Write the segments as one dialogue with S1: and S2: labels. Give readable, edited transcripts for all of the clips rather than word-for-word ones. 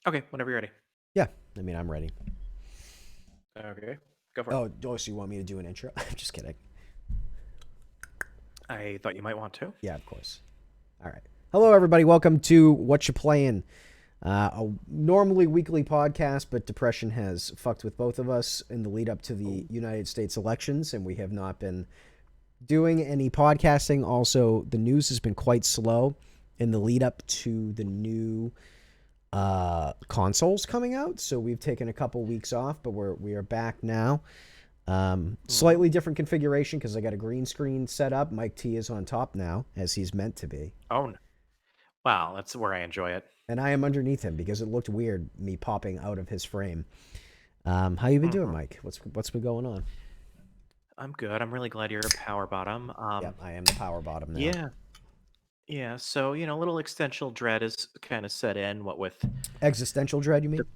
S1: Okay, whenever you're ready.
S2: Yeah, I mean, I'm ready.
S1: Okay, go for it.
S2: So you want me to do an intro? I'm just kidding.
S1: I thought you might want to.
S2: Yeah, of course. All right. Hello, everybody. Welcome to Whatcha Playin, a normally weekly podcast, but depression has fucked with both of us in the lead up to the
S1: Ooh.
S2: United States elections, and we have not been doing any podcasting. Also, the news has been quite slow in the lead up to the new consoles coming out. So we've taken a couple weeks off, but we are back now.
S1: Hmm.
S2: Slightly different configuration because I got a green screen set up. Mike T is on top now, as he's meant to be.
S1: Oh, wow, that's where I enjoy it.
S2: And I am underneath him because it looked weird, me popping out of his frame. How you been doing,
S1: Hmm.
S2: Mike? What's been going on?
S1: I'm good. I'm really glad you're a power bottom.
S2: Yep, I am the power bottom now.
S1: Yeah, yeah. So a little existential dread is kind of set in. What with
S2: Existential dread, you
S1: the
S2: mean?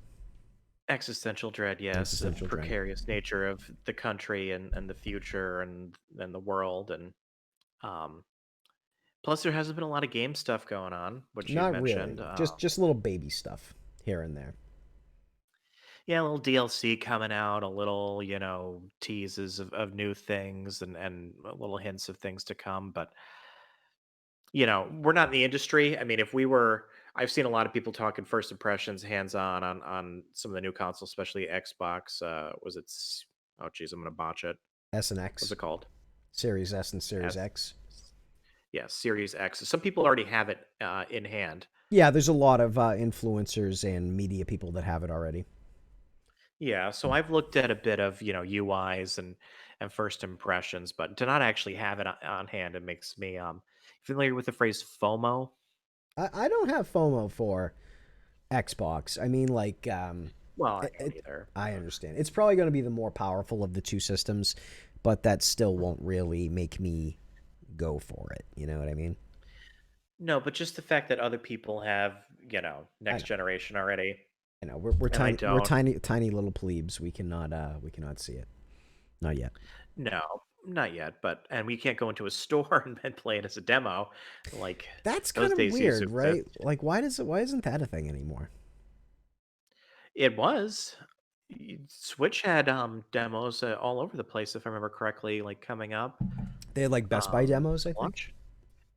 S1: existential dread, yes, the
S2: Existential dread.
S1: precarious nature of the country and the future and the world, and um. Plus, there hasn't been a lot of game stuff going on, which you've
S2: Not
S1: mentioned.
S2: really. Just little baby stuff here and there.
S1: Yeah, a little DLC coming out, a little, teases of new things and little hints of things to come. But, we're not in the industry. I mean, if we were, I've seen a lot of people talking first impressions, hands on some of the new consoles, especially Xbox. Was it, oh, geez, I'm going to botch it.
S2: S and
S1: What's
S2: X,
S1: it called?
S2: Series S and Series
S1: S.
S2: X.
S1: Yeah, Series X. Some people already have it in hand.
S2: Yeah, there's a lot of influencers and media people that have it already.
S1: Yeah, so I've looked at a bit of, UIs and first impressions, but to not actually have it on hand, it makes me familiar with the phrase FOMO.
S2: I don't have FOMO for Xbox. I mean, like,
S1: Well, I
S2: it,
S1: don't
S2: it,
S1: either.
S2: I understand. It's probably going to be the more powerful of the two systems, but that still won't really make me go for it. You know what I mean?
S1: No, but just the fact that other people have,
S2: I
S1: next
S2: know.
S1: generation already,
S2: I know. We're
S1: and I
S2: tiny. We're
S1: don't.
S2: tiny little plebes. We cannot see it. Not yet.
S1: No, not yet. But and we can't go into a store and play it as a demo. Like
S2: That's kind
S1: those
S2: of
S1: days used to
S2: weird, right?
S1: exist.
S2: Like, why isn't that a thing anymore?
S1: It was. Switch had demos all over the place, if I remember correctly, like coming up.
S2: They had like Best Buy demos, I think.
S1: Launch.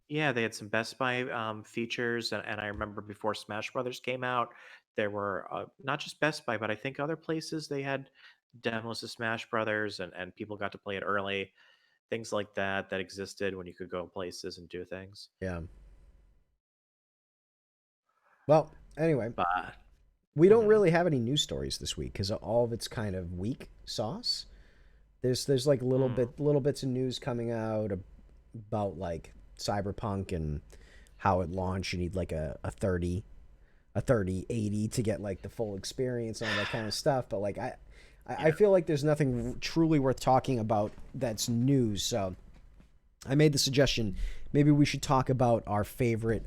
S1: Yeah, they had some Best Buy features, and I remember before Smash Brothers came out, there were not just Best Buy, but I think other places they had demos of Smash Brothers, and people got to play it early. Things like that existed when you could go places and do things.
S2: Yeah. Well, anyway,
S1: But
S2: we don't
S1: mhm,
S2: really have any news stories this week because all of it's kind of weak sauce. There's like
S1: mm,
S2: little bits of news coming out about like Cyberpunk and how it launched. You need like a 3080 to get like the full experience and all that kind of stuff. But like I
S1: yeah.
S2: feel like there's nothing truly worth talking about that's news. So I made the suggestion maybe we should talk about our favorite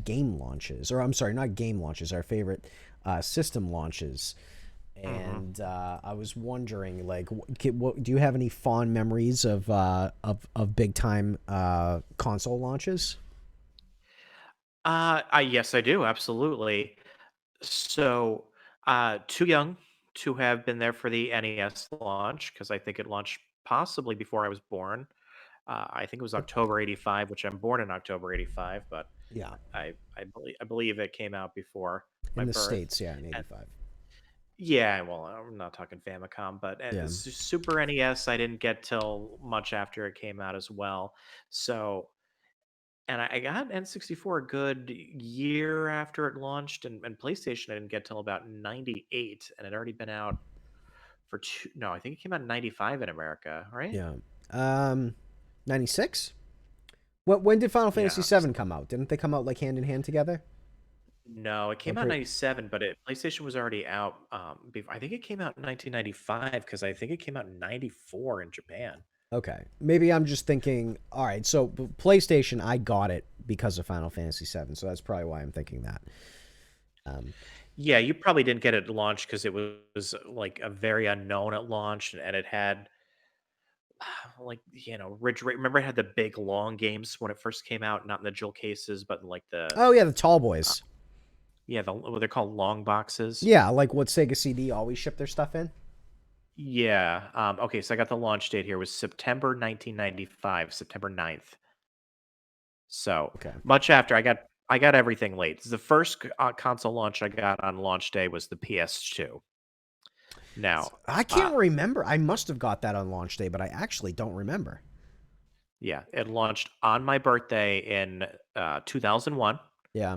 S2: game launches, or I'm sorry, not game launches, our favorite system launches.
S1: Hmm.
S2: And I was wondering, like, do you have any fond memories of of big time console launches?
S1: Yes, I do absolutely. So, too young to have been there for the NES launch because I think it launched possibly before I was born. I think it was October '85, which I'm born in October '85, but
S2: Yeah,
S1: I believe it came out before my
S2: in the
S1: birth.
S2: states, yeah, in
S1: And
S2: '85.
S1: yeah, well, I'm not talking Famicom, but
S2: Yeah,
S1: Super NES I didn't get till much after it came out as well. So, and I got N64 a good year after it launched, and PlayStation I didn't get till about '98, and it had already been out for two. No, I think it came out in '95 in America, right?
S2: yeah. Um, '96. What? When did Final Fantasy
S1: Yeah.
S2: VII come out? Didn't they come out like hand in hand together?
S1: No, it came
S2: Like
S1: out in
S2: right.
S1: '97, but PlayStation was already out. I think it came out in 1995 because I think it came out in '94 in Japan.
S2: Okay, maybe I'm just thinking. All right, so PlayStation, I got it because of Final Fantasy VII, so that's probably why I'm thinking that. Um,
S1: Yeah, you probably didn't get it at launch because it was like a very unknown at launch, and it had like Ridge. Remember, it had the big long games when it first came out, not in the jewel cases, but in like the
S2: oh yeah, the Tall
S1: uh,
S2: Boys.
S1: Yeah, what they're called long boxes.
S2: Yeah, like what Sega CD always ship their stuff in.
S1: Yeah. Okay, so I got the launch date here was September 1995, September 9th. So
S2: Okay.
S1: much after I got everything late. The first console launch I got on launch day was the PS2. Now,
S2: I
S1: uh,
S2: can't remember. I must have got that on launch day, but I actually don't remember.
S1: yeah, it launched on my birthday in 2001.
S2: Yeah.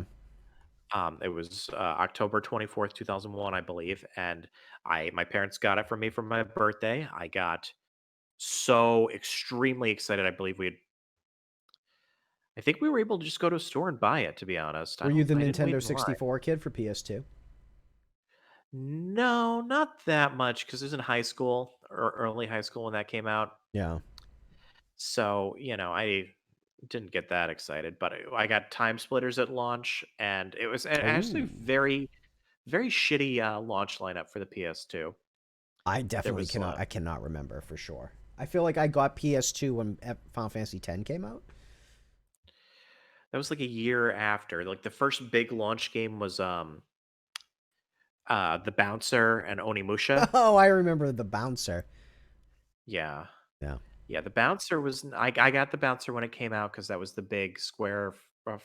S1: It was October 24th, 2001, I believe, and I my parents got it for me for my birthday. I got so extremely excited. I think we were able to just go to a store and buy it. To be honest,
S2: Were you the
S1: I didn't wait
S2: Nintendo
S1: in line.
S2: 64 kid for PS2?
S1: No, not that much because it was in high school or early high school when that came out.
S2: Yeah.
S1: So, I didn't get that excited, but I got Time Splitters at launch, and it was actually
S2: Oh,
S1: very shitty launch lineup for the PS2.
S2: I
S1: There
S2: definitely
S1: was
S2: cannot. I cannot remember for sure. I feel like I got PS2 when Final Fantasy X came out.
S1: that was like a year after. Like the first big launch game was the Bouncer and Onimusha.
S2: Oh, I remember the bouncer.
S1: Yeah.
S2: Yeah.
S1: Yeah, the Bouncer was I got the Bouncer when it came out because that was the big Square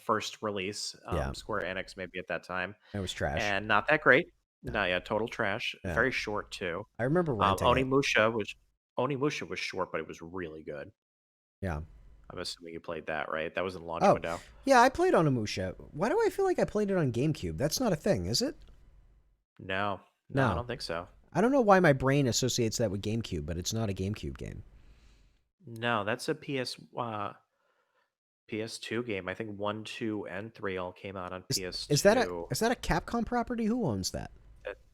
S1: first release,
S2: Yeah.
S1: Square Enix maybe at that time,
S2: It was trash.
S1: and not that great.
S2: No.
S1: No, yeah, total trash.
S2: Yeah.
S1: Very short too.
S2: I remember
S1: Um,
S2: renting it.
S1: Onimusha was Onimusha was short, but it was really good.
S2: Yeah.
S1: I'm assuming you played that, right? That was in launch
S2: Oh,
S1: window.
S2: yeah. I played on Amusha. Why do I feel like I played it on GameCube? That's not a thing, is it?
S1: No, no, I
S2: No.
S1: don't think so.
S2: I don't know why my brain associates that with GameCube, but it's not a GameCube game.
S1: No, that's a PS2 game. I think 1, 2, and 3 all came out on
S2: Is is that a
S1: PS2.
S2: is that a Capcom property? Who owns that?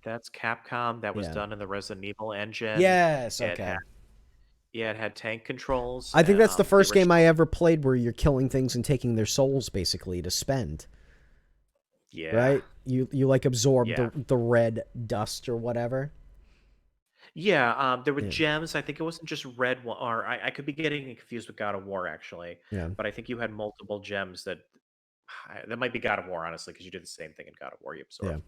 S1: That's Capcom. That was
S2: Yeah.
S1: done in the Resident Evil engine.
S2: Yes.
S1: It had
S2: Okay.
S1: Yeah, it had tank controls.
S2: I think that's the
S1: The
S2: first game I
S1: original.
S2: ever played where you're killing things and taking their souls basically to spend.
S1: Yeah,
S2: Right? You like absorb
S1: yeah,
S2: the red dust or whatever.
S1: yeah. There were
S2: Yeah.
S1: gems. I think it wasn't just red one, or I could be getting it confused with God of War actually,
S2: Yeah.
S1: but I think you had multiple gems that might be God of War honestly, because you did the same thing in God of War. You absorb
S2: Yeah.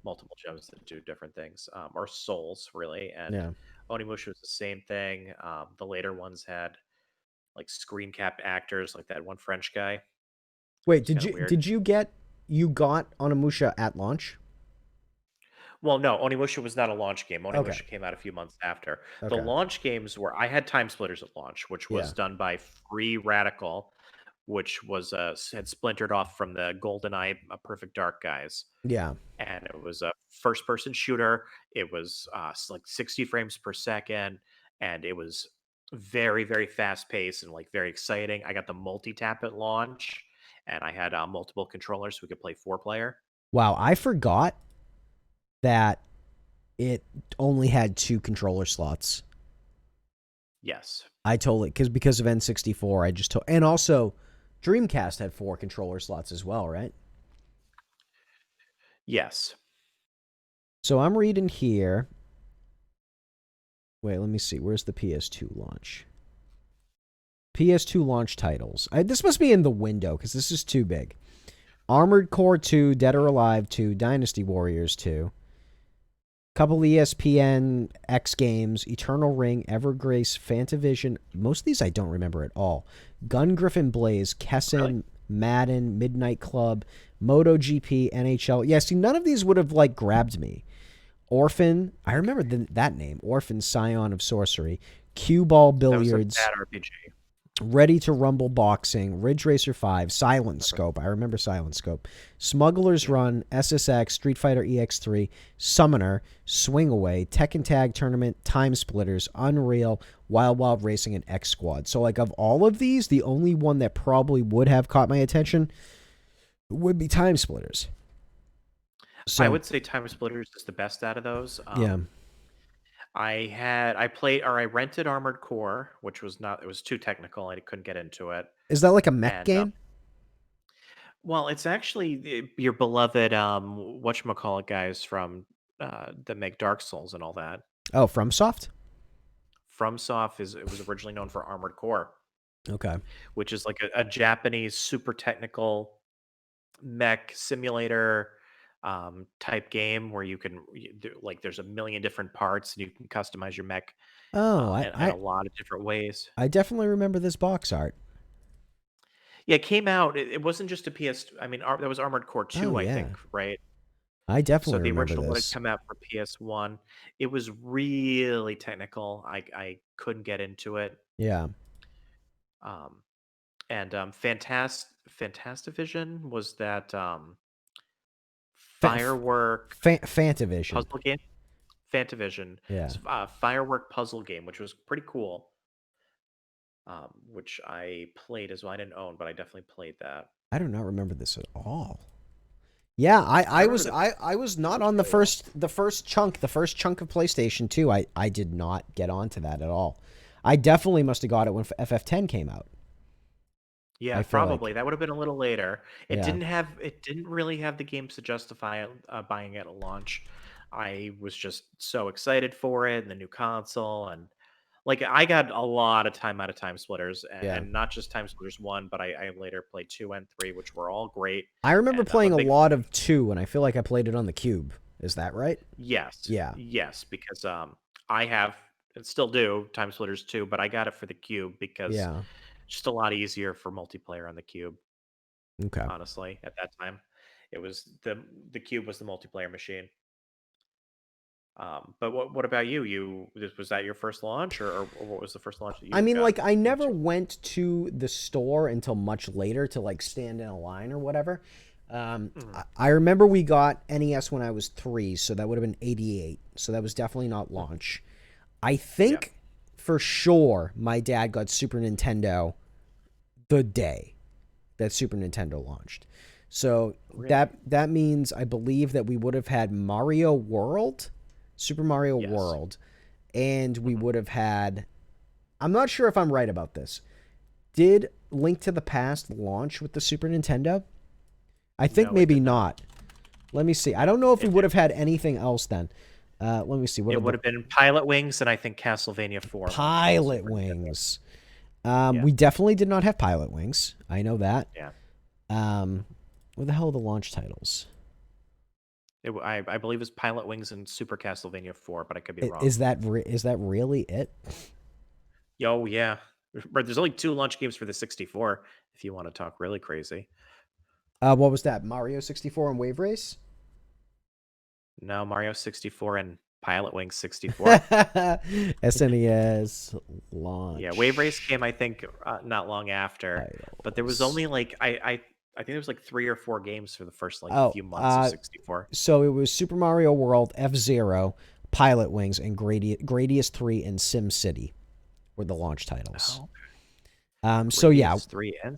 S1: multiple gems that do different things, or souls really. And
S2: Yeah.
S1: Onimusha was the same thing. The later ones had like screen cap actors, like that one French guy. It
S2: Wait,
S1: was kind of weird.
S2: you got Onimusha at launch?
S1: Well, no, Onimusha was not a launch game.
S2: Okay.
S1: Onimusha came out a few months after. The
S2: Okay.
S1: launch games were I had Time Splitters at launch, which
S2: Yeah.
S1: was done by Free Radical, which was had splintered off from the GoldenEye Perfect Dark guys.
S2: Yeah.
S1: And it was a first person shooter. It was like 60 frames per second, and it was very fast paced and like very exciting. I got the multi tap at launch, and I had multiple controllers so we could play 4 player.
S2: Wow, I forgot that it only had two controller slots.
S1: Yes.
S2: I totally because of N64, I just told, and also Dreamcast had four controller slots as well, right?
S1: Yes.
S2: So I'm reading here. Wait, let me see. Where's the PS2 launch? PS2 launch titles. This must be in the window because this is too big. Armored Core 2, Dead or Alive 2, Dynasty Warriors 2, couple ESPN X games, Eternal Ring, Evergrace, Fantavision. Most of these I don't remember at all. Gun Griffin Blaze,
S1: Really?
S2: Kessen, Madden, Midnight Club, MotoGP, NHL. Yeah, see, none of these would have like grabbed me. Orphan, I remember that name. Orphan, Scion of Sorcery, Cue Ball
S1: That was a
S2: Billiards,
S1: bad RPG.
S2: Ready to Rumble Boxing, Ridge Racer 5, Silent Scope. I remember Silent Scope. Smuggler's
S1: Yeah.
S2: Run, SSX, Street Fighter EX3, Summoner, Swing Away, Tekken Tag Tournament, Time Splitters, Unreal, Wild Wild Racing, and X Squad. So, like, of all of these, the only one that probably would have caught my attention would be Time Splitters.
S1: I
S2: So,
S1: would say Time Splitters is the best out of those.
S2: yeah.
S1: I rented Armored Core, which was not it was too technical. I couldn't get into it.
S2: Is that like a mech
S1: And
S2: game?
S1: well, it's actually your beloved whatchamacallit guys from that make Dark Souls and all that.
S2: Oh, FromSoft?
S1: FromSoft it was originally known for Armored Core,
S2: Okay.
S1: which is like a Japanese super technical mech simulator. type game where like there's a million different parts and you can customize your mech
S2: Oh,
S1: in a lot of different ways.
S2: I definitely remember this box art.
S1: Yeah, it came out. It wasn't just a PS. I mean, that was Armored Core
S2: Oh
S1: 2, I
S2: yeah,
S1: think, right?
S2: I
S1: So
S2: definitely
S1: the
S2: remember
S1: original one had
S2: this.
S1: come out for PS1. It was really technical. I couldn't get into it.
S2: Yeah,
S1: Um, and Fantastivision was that
S2: Fa- f-
S1: firework
S2: Fantavision.
S1: puzzle game. Fantavision,
S2: Yeah,
S1: firework puzzle game, which was pretty cool. Which I played as well. I didn't own, but I definitely played that.
S2: I do not remember this at all. Yeah,
S1: I remember the
S2: I was not
S1: first
S2: on
S1: really well.
S2: the first chunk of PlayStation 2. I did not get onto that at all. I definitely must have got it when FF10 came out.
S1: Yeah,
S2: I feel like
S1: probably. That would have been a little later.
S2: yeah.
S1: It didn't really have the games to justify buying it at launch. I was just so excited for it and the new console, and like I got a lot of time out of Time Splitters,
S2: Yeah.
S1: and not just Time Splitters 1, but I later played 2 and 3, which were all great.
S2: I remember
S1: And I'm a
S2: playing a
S1: big
S2: lot of 2 and I feel like I played it on the Cube. Is that right?
S1: Yes.
S2: Yeah.
S1: Yes, because I have and still do Time Splitters 2, but I got it for the Cube because
S2: Yeah.
S1: it's just a lot easier for multiplayer on the Cube.
S2: Okay.
S1: Honestly, at that time. It was the Cube was the multiplayer machine. But what about you? Was that your first launch, or what was the first launch that
S2: I
S1: you
S2: mean,
S1: got
S2: like, I never
S1: into?
S2: went to the store until much later to like stand in a line or whatever.
S1: Mhm.
S2: I remember we got NES when I was 3, so that would have been 88. So that was definitely not
S1: Mhm.
S2: launch. I
S1: Yeah.
S2: think for sure my dad got Super Nintendo the day that Super Nintendo launched. So
S1: Really?
S2: that means I believe that we would have had Mario World, Super Mario
S1: Yes.
S2: World, and we
S1: Mhm.
S2: would have had. I'm not sure if I'm right about this. Did Link to the Past launch with the Super Nintendo? I think
S1: No, it
S2: maybe
S1: did not.
S2: not. Let me see. I don't know if we
S1: It
S2: would
S1: did.
S2: have had anything else then. Let me see. What
S1: It
S2: did
S1: would
S2: the
S1: have been Pilot Wings and I think Castlevania 4 launched on the
S2: Pilot
S1: Super Nintendo.
S2: Wings?
S1: Yeah.
S2: We definitely did not have Pilot Wings. I know that.
S1: Yeah.
S2: Um, what the hell are the launch titles?
S1: I believe it's Pilot Wings and Super Castlevania 4, but I could be wrong.
S2: Is that really it?
S1: Yo, yeah. But there's only 2 launch games for the 64 if you want to talk really crazy.
S2: What was that? Mario 64 and Wave Race?
S1: No, Mario 64 and Pilot Wings 64.
S2: SNES
S1: Yeah, Wave Race
S2: launch
S1: came, I think, not long after, but there was
S2: titles.
S1: only like I think there was like 3 or 4 games for the first like
S2: Oh,
S1: few months of 64.
S2: so it was Super Mario World, F Zero, Pilot Wings, and Gradius 3 and Sim City were the launch titles.
S1: Oh,
S2: So yeah,
S1: Gradius 3 and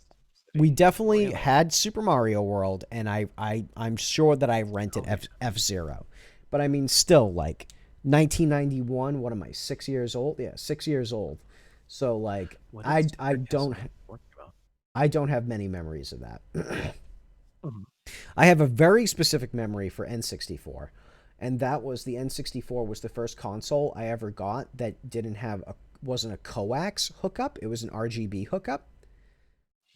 S2: we
S1: City.
S2: definitely
S1: Really?
S2: had Super Mario World, and I'm sure that I rented
S1: Oh yeah.
S2: F Zero, but I mean, still like 1991. What am I? 6 years old? Yeah, 6 years old. So like,
S1: What is
S2: I
S1: Super
S2: don't
S1: Castlevania 4 came out?
S2: I don't have many memories of that.
S1: Mhm.
S2: I have a very specific memory for N64, and that was the N64 was the first console I ever got that didn't have a wasn't a coax hookup. It was an RGB hookup,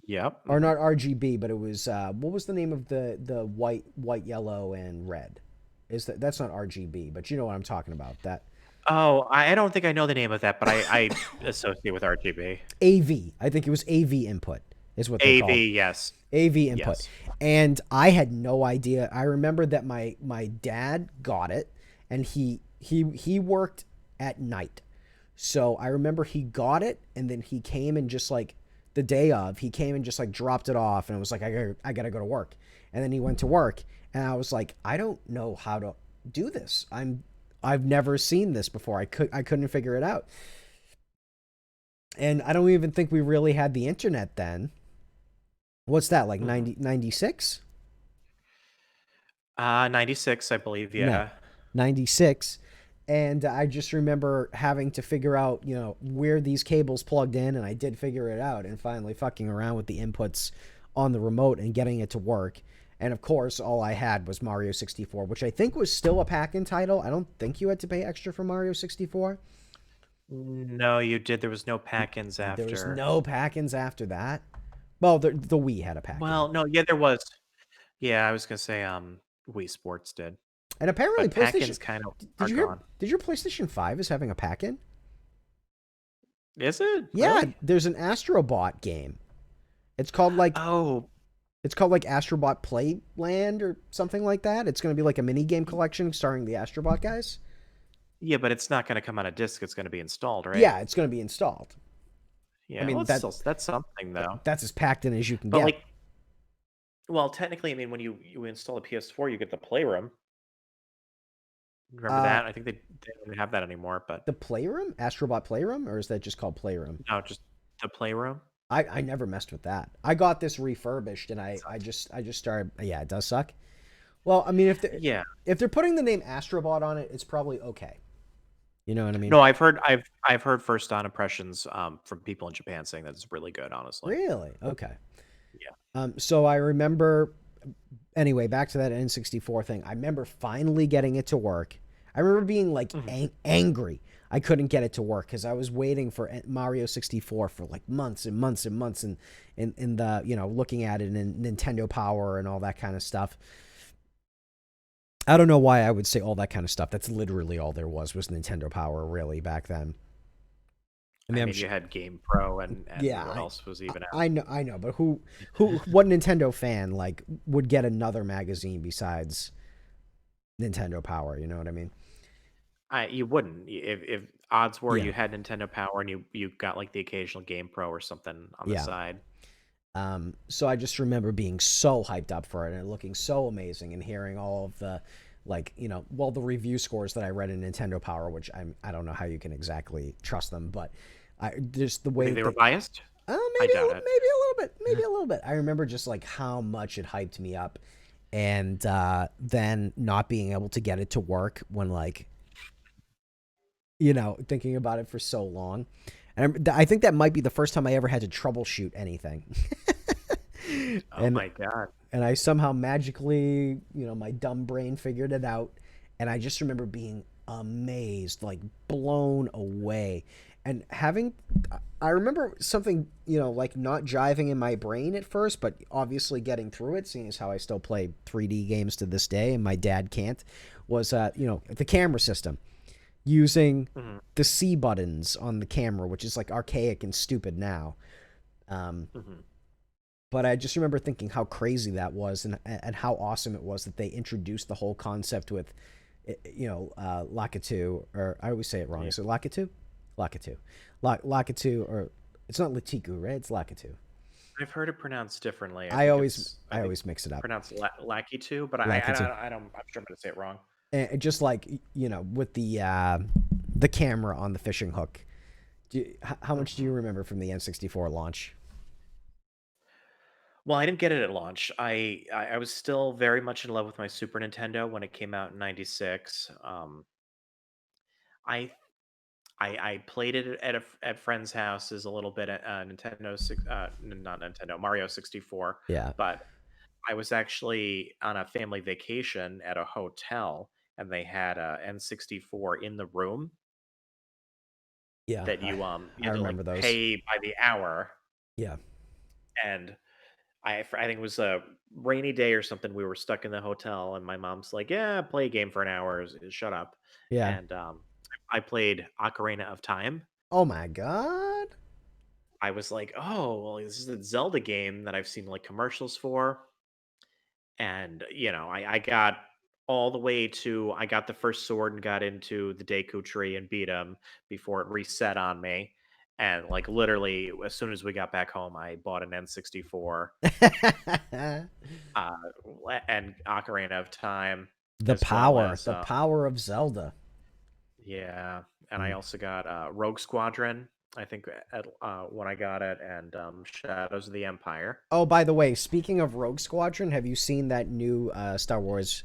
S1: Yep.
S2: or not RGB, but it was what was the name of the white, yellow, and red? Is that's not RGB, but you know what I'm talking about? That
S1: Oh, I don't think I know the name of that, but I associate with RGB.
S2: AV. I think it was AV input is what they called.
S1: AV, yes.
S2: AV input.
S1: Yes.
S2: And I had no idea. I remember that my dad got it, and he worked at night. So I remember he got it, and then he came and just like the day of, he came and just like dropped it off, and it was like I gotta go to work. And then he went to work, and I was like, I don't know how to do this. I've never seen this before. I couldn't figure it out. And I don't even think we really had the internet then. What's that, like
S1: Mhm.
S2: 96?
S1: 96, I believe,
S2: No,
S1: yeah.
S2: 96. And I just remember having to figure out, where these cables plugged in, and I did figure it out, and finally fucking around with the inputs on the remote and getting it to work. And of course, all I had was Mario 64, which I think was still a pack-in title. I don't think you had to pay extra for Mario 64.
S1: No, you did. There was no pack-ins
S2: There was
S1: after.
S2: no pack-ins after that. Well, the Wii had a pack-in.
S1: Well, no, yeah, there was. Yeah, I was gonna say, Wii Sports did,
S2: And apparently
S1: but
S2: PlayStation.
S1: pack-ins kind of
S2: Did
S1: are
S2: you hear?
S1: gone.
S2: Did your PlayStation 5 is having a pack-in?
S1: Is it
S2: Yeah,
S1: really?
S2: there's an Astrobot game. It's called like
S1: Oh,
S2: it's called like Astrobot Playland or something like that. It's going to be like a mini game
S1: y-
S2: collection starring the Astrobot guys.
S1: yeah, but it's not going to come on a disc. It's going to be installed, right?
S2: Yeah, it's going to be installed. I
S1: Yeah, well,
S2: mean
S1: it's still that's something
S2: that
S1: though.
S2: that's as packed in as you can
S1: But
S2: get.
S1: like, well, technically, I mean, when you install a PS4, you get the Playroom. Remember
S2: Uh,
S1: that? I think they don't have that anymore, but
S2: the Playroom, Astrobot Playroom, or is that just called Playroom?
S1: no, just the Playroom.
S2: I never messed with that. I got this refurbished, and
S1: It
S2: I just started. Yeah, it does suck. Well, I mean,
S1: Yeah.
S2: if they're putting the name Astrobot on it, it's probably okay. You know what I mean?
S1: No, I've heard first on impressions from people in Japan saying that it's really good, honestly.
S2: Really? Okay.
S1: Yeah.
S2: So I remember, anyway, back to that N64 thing. I remember finally getting it to work. I remember being like
S1: Mhm.
S2: angry I couldn't get it to work because I was waiting for Mario 64 for like months and months and months, and in the, you know, looking at it in Nintendo Power and all that kind of stuff. I don't know why I would say all that kind of stuff. That's literally all there was Nintendo Power really back then. I mean,
S1: I mean, you had Game Pro and
S2: yeah,
S1: what else was even out?
S2: I know, but what Nintendo fan like would get another magazine besides Nintendo Power? You know what I mean?
S1: You wouldn't if odds were
S2: Yeah,
S1: you had Nintendo Power and you got like the occasional Game Pro or something on the
S2: yeah.
S1: side.
S2: So I just remember being so hyped up for it and looking so amazing, and hearing all of the, like, you know, well, the review scores that I read in Nintendo Power, which I don't know how you can exactly trust them, but just the
S1: You
S2: way
S1: think
S2: that
S1: they were
S2: they,
S1: biased? I doubt it.
S2: maybe a little bit, maybe a little bit. I remember just like how much it hyped me up, and then not being able to get it to work when, like, you know, thinking about it for so long. And I think that might be the first time I ever had to troubleshoot anything.
S1: Oh
S2: and
S1: my god.
S2: and I somehow magically, you know, my dumb brain figured it out. And I just remember being amazed, like blown away. And having, I remember something, you know, like not jiving in my brain at first, but obviously getting through it, seeing as how I still play 3D games to this day and my dad can't, was, you know, the camera system. Using
S1: Mhm,
S2: the C buttons on the camera, which is like archaic and stupid now. Um,
S1: mhm.
S2: but I just remember thinking how crazy that was, and how awesome it was that they introduced the whole concept with, you know, Lakitu, or I always say it wrong.
S1: Yeah.
S2: Is it Lakitu? Lakitu. Lakitu, or it's not Latiku, right? It's Lakitu.
S1: I've heard it pronounced differently. I
S2: I
S1: think
S2: always mix it up.
S1: pronounced Lackey too, but
S2: Lakitu.
S1: I don't I'm sure I'm gonna say it wrong.
S2: And just like, you know, with the camera on the fishing hook. How much do you
S1: Mhm.
S2: remember from the N64 launch?
S1: Well, I didn't get it at launch. I was still very much in love with my Super Nintendo when it came out in '96. I I played it at friends' houses a little bit at not Nintendo, Mario 64,
S2: Yeah.
S1: but I was actually on a family vacation at a hotel, and they had a N64 in the room
S2: Yeah,
S1: that you
S2: I
S1: had to, like,
S2: remember those.
S1: pay by the hour,
S2: Yeah.
S1: and I think it was a rainy day or something. We were stuck in the hotel, and my mom's like, "Yeah, play a game for an hour. Shut up."
S2: Yeah.
S1: And I played Ocarina of Time.
S2: Oh my god.
S1: I was like, "Oh, well, this is a Zelda game that I've seen like commercials for." And I got all the way to I got the first sword and got into the Deku Tree and beat him before it reset on me. And like literally, as soon as we got back home, I bought an N64 uh, and Ocarina of Time, as well as
S2: the power of Zelda.
S1: yeah. And I
S2: Mm.
S1: also got Rogue Squadron. I think at when I got it, and Shadows of the Empire.
S2: Oh, by the way, speaking of Rogue Squadron, have you seen that new Star Wars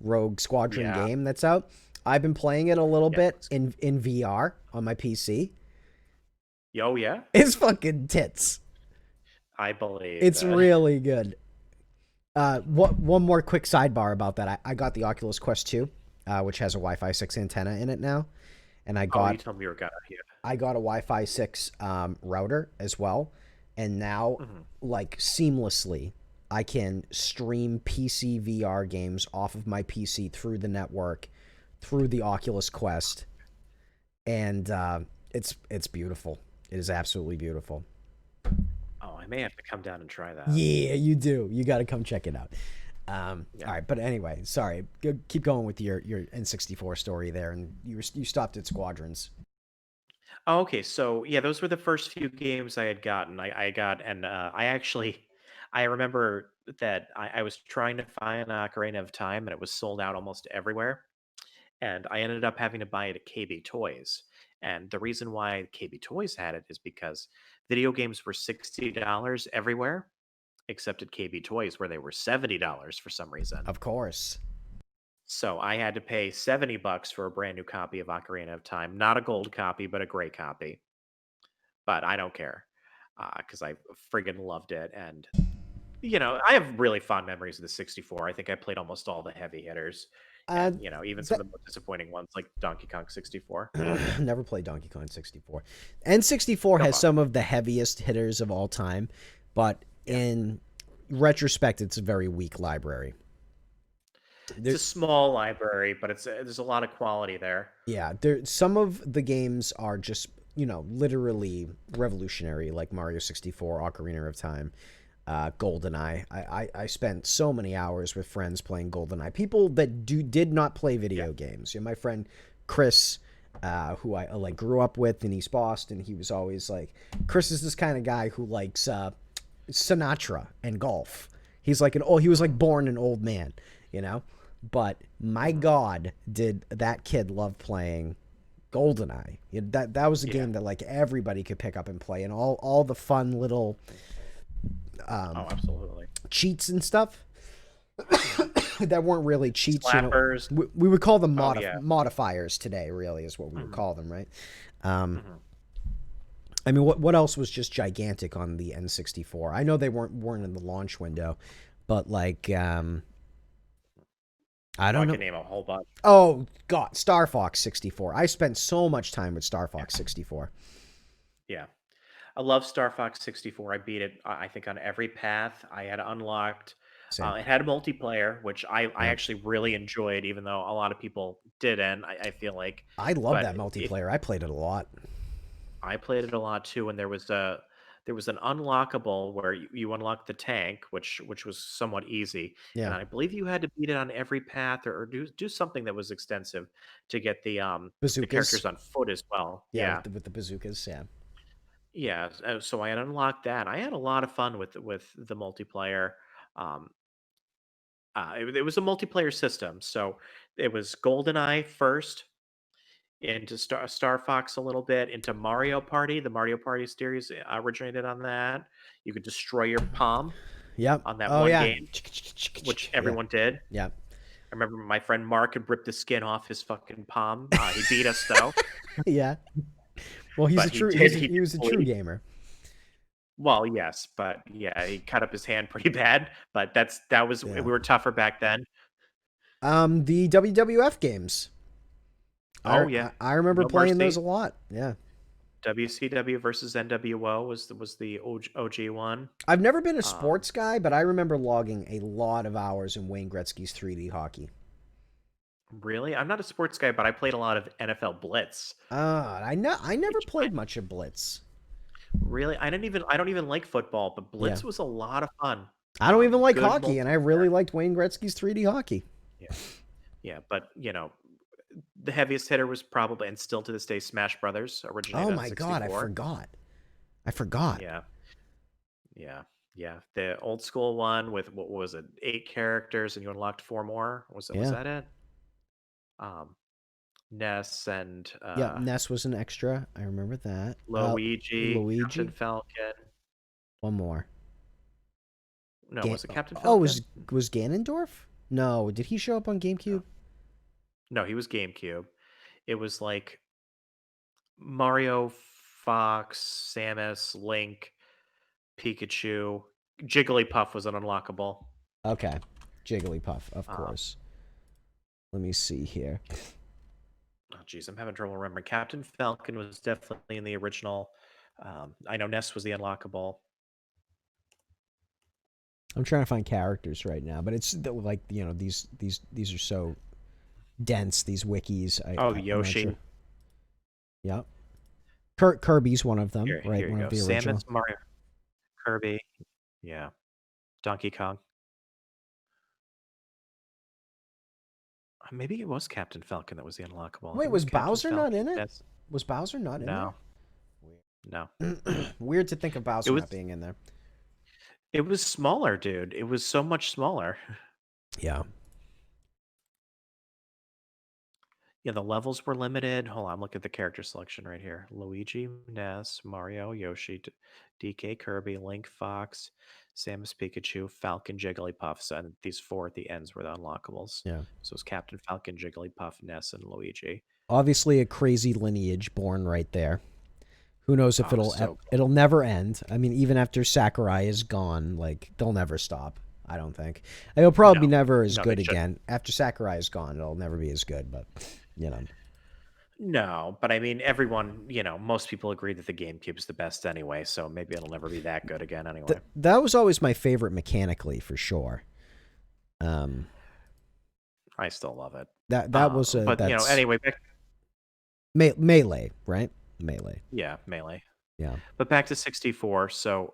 S2: Rogue Squadron
S1: Yeah,
S2: game that's out? I've been playing it a little
S1: yeah.
S2: bit in VR on my PC.
S1: Oh yeah,
S2: It's fucking tits.
S1: I believe
S2: It's
S1: it.
S2: really good. One more quick sidebar about that. I got the Oculus Quest 2, which has a Wi-Fi 6 antenna in it now, and
S1: Oh, you told me you were gonna. Yeah.
S2: I got a Wi-Fi 6 router as well, and now,
S1: Mhm.
S2: like, seamlessly, I can stream PC VR games off of my PC through the network, through the Oculus Quest, and it's beautiful. It is absolutely beautiful.
S1: Oh, I may have to come down and try that.
S2: Yeah, you do. You got to come check it out.
S1: Yeah.
S2: All right, but anyway, sorry. Keep going with your N64 story there, and you stopped at Squadrons.
S1: Oh, okay. So yeah, those were the first few games I had gotten. I got, and I actually, I remember that I was trying to find Ocarina of Time, and it was sold out almost everywhere. And I ended up having to buy it at KB Toys. And the reason why KB Toys had it is because video games were $60 everywhere, except at KB Toys, where they were $70 for some reason.
S2: Of course.
S1: So I had to pay $70 for a brand new copy of Ocarina of Time. Not a gold copy, but a gray copy. But I don't care because I friggin' loved it. And, I have really fond memories of the 64. I think I played almost all the heavy hitters
S2: Uh,
S1: and, even some
S2: that
S1: of the more disappointing ones like Donkey Kong 64.
S2: never played Donkey Kong 64. N64
S1: Don't
S2: has
S1: bother.
S2: some of the heaviest hitters of all time, but
S1: Yeah.
S2: in retrospect, it's a very weak library.
S1: It's
S2: There,
S1: a small library, but there's a lot of quality there.
S2: yeah, there. Some of the games are just literally revolutionary, like Mario 64, Ocarina of Time, GoldenEye. I spent so many hours with friends playing GoldenEye. People that did not play
S1: Yeah.
S2: video games. My friend Chris, who I like grew up with in East Boston, he was always like, Chris is this kind of guy who likes Sinatra and golf. He was like born an old man, you know. But my
S1: Mhm.
S2: God, did that kid love playing GoldenEye? That was a
S1: Yeah.
S2: game that like everybody could pick up and play, and all the fun little
S1: Oh,
S2: um,
S1: absolutely.
S2: cheats and stuff that weren't really cheats.
S1: Slappers.
S2: We would call them
S1: Oh, yeah.
S2: modifiers today. Really, is what we would
S1: Mhm.
S2: call them, right? Um,
S1: Mhm.
S2: I mean, what else was just gigantic on the N64? I know they weren't in the launch window, but like I
S1: Oh, I
S2: don't
S1: can
S2: know.
S1: name a whole bunch.
S2: Oh God, Star Fox 64. I spent so much time with Star
S1: Yeah.
S2: Fox 64.
S1: Yeah. I love Star Fox 64. I beat it, I think, on every path. I had unlocked.
S2: Same.
S1: It had a multiplayer, which I
S2: Yep.
S1: actually really enjoyed, even though a lot of people didn't. I feel like,
S2: I love
S1: but
S2: that
S1: if
S2: multiplayer. I played it a lot.
S1: I played it a lot too, and there was an unlockable where you unlock the tank, which was somewhat easy, and
S2: Yeah.
S1: I believe you had to beat it on every path or do something that was extensive to get the
S2: Bazookas.
S1: characters on foot as well.
S2: Yeah,
S1: Yeah.
S2: with the bazookas. Yeah.
S1: Yeah, so I had unlocked that. I had a lot of fun with the multiplayer. Um, it was a multiplayer system, so it was GoldenEye first, into Star Fox a little bit, into Mario Party. The Mario Party series originated on that. You could destroy your palm
S2: Yep.
S1: on that
S2: Oh
S1: one
S2: yeah.
S1: game, which
S2: Yeah.
S1: everyone did.
S2: Yeah.
S1: I remember my friend Mark had ripped the skin off his fucking palm. He beat us though,
S2: Yeah. Well,
S1: but he
S2: he
S1: did
S2: was a true
S1: bleed.
S2: gamer.
S1: Well, yes, but yeah, he cut up his hand pretty bad, but that was we
S2: Yeah.
S1: were tougher back then.
S2: The WWF games.
S1: Oh, yeah.
S2: I remember
S1: No
S2: playing those
S1: Mercy.
S2: a lot. Yeah.
S1: WCW versus NWO was the OG one.
S2: I've never been a
S1: Um,
S2: sports guy, but I remember logging a lot of hours in Wayne Gretzky's 3D hockey.
S1: really? I'm not a sports guy, but I played a lot of NFL Blitz,
S2: I never
S1: which I
S2: played much of Blitz.
S1: really I don't even like football, but
S2: Yeah.
S1: Blitz was a lot of fun.
S2: I don't even like
S1: Good
S2: hockey, and I
S1: multiplayer.
S2: really liked Wayne Gretzky's 3D hockey.
S1: Yeah. Yeah, but, the heaviest hitter was probably, and still to this day, Smash Brothers,
S2: Oh
S1: originated on
S2: my God, I
S1: 64.
S2: forgot. I forgot.
S1: Yeah. Yeah, yeah. The old school one with what was it, 8 characters and you unlocked 4 more? Was
S2: Yeah.
S1: that it? Um, Ness and,
S2: Yep. Ness was an extra. I remember that.
S1: Luigi, Captain
S2: Luigi.
S1: Falcon.
S2: One more.
S1: No, was it Captain
S2: Oh,
S1: Falcon?
S2: was Ganondorf? No, did he show up on
S1: No.
S2: GameCube?
S1: No, he was GameCube. It was like Mario, Fox, Samus, Link, Pikachu. Jigglypuff was an unlockable.
S2: Okay. Jigglypuff, of
S1: Um,
S2: course. Let me see here.
S1: oh, geez, I'm having trouble remembering. Captain Falcon was definitely in the original. I know Ness was the unlockable.
S2: I'm trying to find characters right now, but it's like these are so dense. These wikis,
S1: Oh,
S2: I'm not
S1: Yoshi.
S2: sure. Yeah, Kirby's one of them, right?
S1: Here you
S2: One of
S1: go.
S2: the original.
S1: Samus, Mario, Kirby. Yeah. Donkey Kong. Maybe it was Captain Falcon that was the unlockable. I
S2: Wait,
S1: think it was
S2: was
S1: Captain
S2: Bowser not
S1: Falcon.
S2: in it?
S1: Yes.
S2: Was Bowser not in there?
S1: No. No.
S2: Weird to think of
S1: It
S2: Bowser
S1: was
S2: not being in there.
S1: it was smaller, dude. It was so much smaller.
S2: Yeah.
S1: Yeah, the levels were limited. Hold on, look at the character selection right here. Luigi, Ness, Mario, Yoshi, DK, Kirby, Link, Fox, Samus, Pikachu, Falcon, Jigglypuff. So and these four at the ends were the unlockables.
S2: Yeah.
S1: So it's Captain Falcon, Jigglypuff, Ness, and Luigi.
S2: Obviously, a crazy lineage born right there. Who knows if
S1: Oh, so
S2: it'll never end? I mean, even after Sakurai is gone, like they'll never stop. I don't think it'll probably be
S1: no,
S2: never as
S1: no, they
S2: good
S1: shouldn't.
S2: again. After Sakurai is gone, it'll never be as good. But you know,
S1: No, but I mean, everyone, most people agree that the GameCube's the best anyway. So maybe it'll never be that good again anyway.
S2: that was always my favorite mechanically for sure. Um,
S1: I still love it.
S2: that was a
S1: But
S2: that's
S1: anyway, back,
S2: melee, right? Melee.
S1: yeah, melee.
S2: Yeah.
S1: But back to 64. So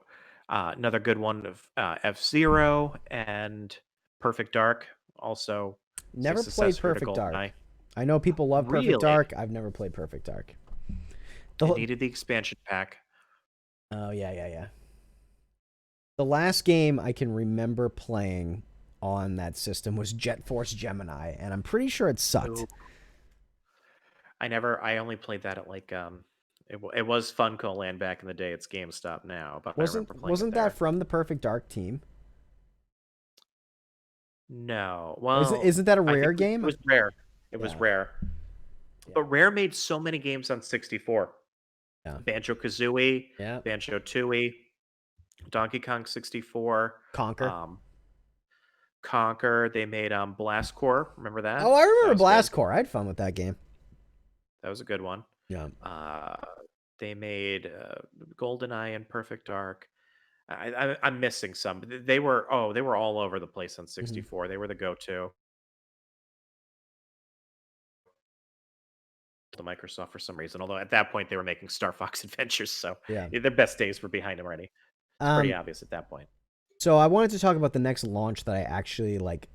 S1: another good one of F-Zero and Perfect Dark. Also
S2: Never played
S1: successor to
S2: Perfect
S1: GoldenEye.
S2: Dark. I know people love Perfect
S1: Really?
S2: Dark. I've never played Perfect Dark.
S1: It
S2: The
S1: needed the expansion pack.
S2: Oh yeah, yeah, yeah. The last game I can remember playing on that system was Jet Force Gemini, and I'm pretty sure it sucked.
S1: Ooh. I only played that at like, it was Funko Land back in the day. It's GameStop now, but I remember playing it
S2: Wasn't that
S1: there.
S2: from the Perfect Dark team?
S1: No.
S2: Isn't
S1: Well,
S2: that a
S1: I think
S2: rare
S1: it
S2: game?
S1: was Rare. It was
S2: Yeah,
S1: Rare.
S2: yeah,
S1: But Rare made so many games on 64.
S2: yeah,
S1: Banjo-Kazooie,
S2: yeah.
S1: Banjo-Tooie, Donkey Kong 64,
S2: Conquer.
S1: um, Conquer. They made Blast Corps. Remember
S2: Oh,
S1: that?
S2: I
S1: That
S2: remember
S1: was good.
S2: Blast Corps. I had fun with that game.
S1: That was a good one.
S2: Yeah.
S1: Uh, they made GoldenEye and Perfect Dark. I'm missing some. But they were all over the place on
S2: Hmm.
S1: 64. They were the go-to. The Microsoft for some reason. Although at that point they were making Star Fox Adventures, so
S2: Yeah.
S1: their best days were behind them already. It's pretty
S2: Um.
S1: obvious at that point.
S2: So I wanted to talk about the next launch that I actually like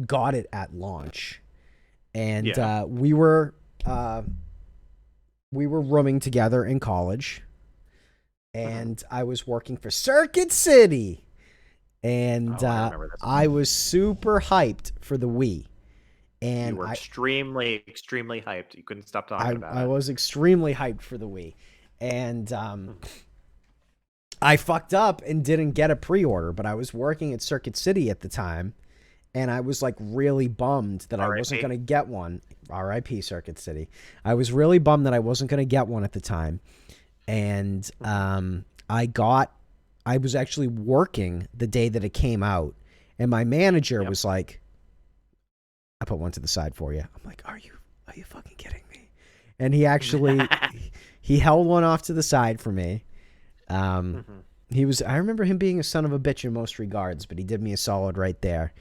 S2: got it at launch, and
S1: Yeah.
S2: uh, we were rooming together in college,
S1: Mhm.
S2: and I was working for Circuit City, and
S1: Oh, I remember this.
S2: I was super hyped for the Wii,
S1: You
S2: and
S1: were extremely, extremely hyped. You couldn't stop talking about
S2: I
S1: it.
S2: was extremely hyped for the Wii, and
S1: Mhm.
S2: I fucked up and didn't get a pre-order, but I was working at Circuit City at the time, and I was like really bummed that I wasn't
S1: R.I.P.
S2: going to get one. R.I.P. Circuit City. I was really bummed that I wasn't going to get one at the time, and
S1: Mhm.
S2: I was actually working the day that it came out, and my manager
S1: Yep.
S2: was like, "I put one to the side for you." I'm like, are you fucking kidding me?" And he actually he held one off to the side for me. Um,
S1: Mhm.
S2: I remember him being a son of a bitch in most regards, but he did me a solid right there.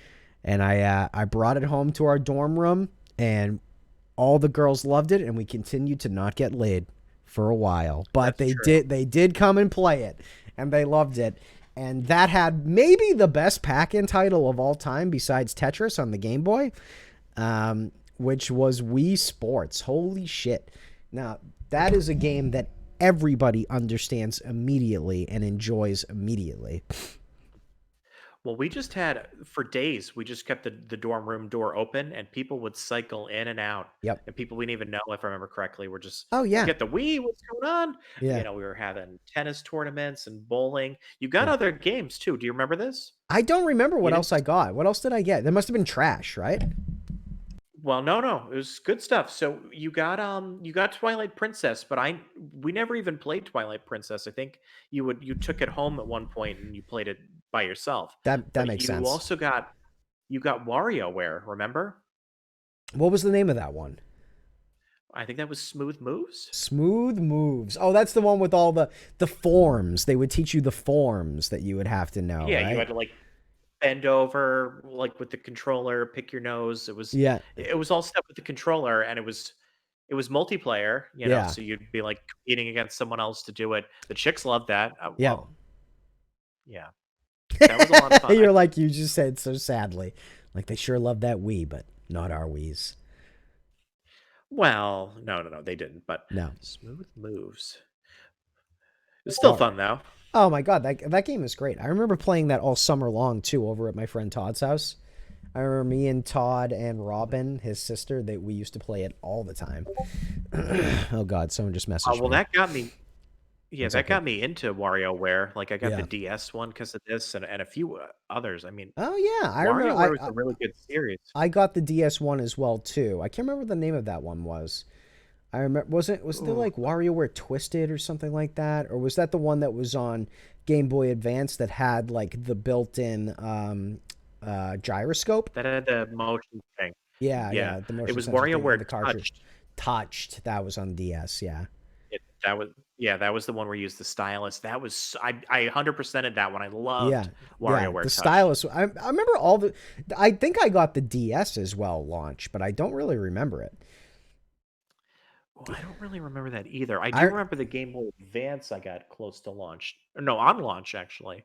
S2: And I brought it home to our dorm room, and all the girls loved it, and we continued to not get laid for a while. But
S1: That's true.
S2: they did come and play it, and they loved it. And that had maybe the best pack-in title of all time besides Tetris on the Game Boy, which was Wii Sports. Holy shit. Now, that is a game that everybody understands immediately and enjoys immediately.
S1: Well, we just had for days. We just kept the dorm room door open, and people would cycle in and out.
S2: Yep.
S1: And people we didn't even know, if I remember correctly, were just
S2: Oh,
S1: you
S2: yeah.
S1: get the Wii. What's going on?
S2: Yeah.
S1: We were having tennis tournaments and bowling. You got
S2: Yeah.
S1: other games too. Do you remember this?
S2: I don't remember
S1: You
S2: what
S1: didn't.
S2: else I got. What else did I get? There must have been trash, right?
S1: Well, no, no, it was good stuff. So you got Twilight Princess, but we never even played Twilight Princess. I think you took it home at one point and you played it by yourself.
S2: That
S1: But
S2: makes sense.
S1: you got WarioWare, remember?
S2: What was the name of that one?
S1: I think that was Smooth Moves.
S2: Smooth Moves. Oh, that's the one with all the forms. They would teach you the forms that you would have to know,
S1: Yeah, you
S2: right?
S1: had to like bend over like with the controller, pick your nose.
S2: Yeah.
S1: It was all stuff with the controller, and it was multiplayer, you know,
S2: Yeah.
S1: so you'd be like competing against someone else to do it. The chicks loved that.
S2: Yeah.
S1: Well, yeah, that was a lot of fun.
S2: You're like you just said so sadly. Like they sure love that Wii, but not our Wii's.
S1: Well, no, no, no, they didn't. But
S2: No.
S1: Smooth Moves. It's still
S2: Oh,
S1: fun though.
S2: oh my god, that game is great. I remember playing that all summer long too over at my friend Todd's house. I remember me and Todd and Robin, his sister, that we used to play it all the time. Oh god, someone just messaged
S1: Well,
S2: me.
S1: that got me. Yeah,
S2: What's
S1: that
S2: up, kid?
S1: got me into WarioWare. Like, I got the
S2: Yeah.
S1: DS one because of this, and a few others. I mean,
S2: Oh yeah, I remember.
S1: WarioWare was a really good series.
S2: I got the DS one as well too. I can't remember what the name of that one was. I remember was there
S1: Ooh,
S2: like WarioWare Twisted or something like that, or was that the one that was on Game Boy Advance that had like the built-in gyroscope?
S1: that had the motion thing.
S2: Yeah,
S1: Yeah,
S2: yeah, the
S1: it
S2: motion
S1: was
S2: sensor thing in
S1: WarioWare
S2: the cartridge.
S1: Touched.
S2: Touched. That was on DS. Yeah,
S1: That was yeah, that was the one where you used the stylus. That was I 100%ed that one. I
S2: yeah,
S1: loved
S2: yeah. The
S1: WarioWare Touched.
S2: stylus. I remember all the. I think I got the DS as well launch, but I don't really remember it.
S1: Oh, I don't really remember that either. I do
S2: I
S1: remember the Game Boy Advance I got close to launch. Or no, on launch actually.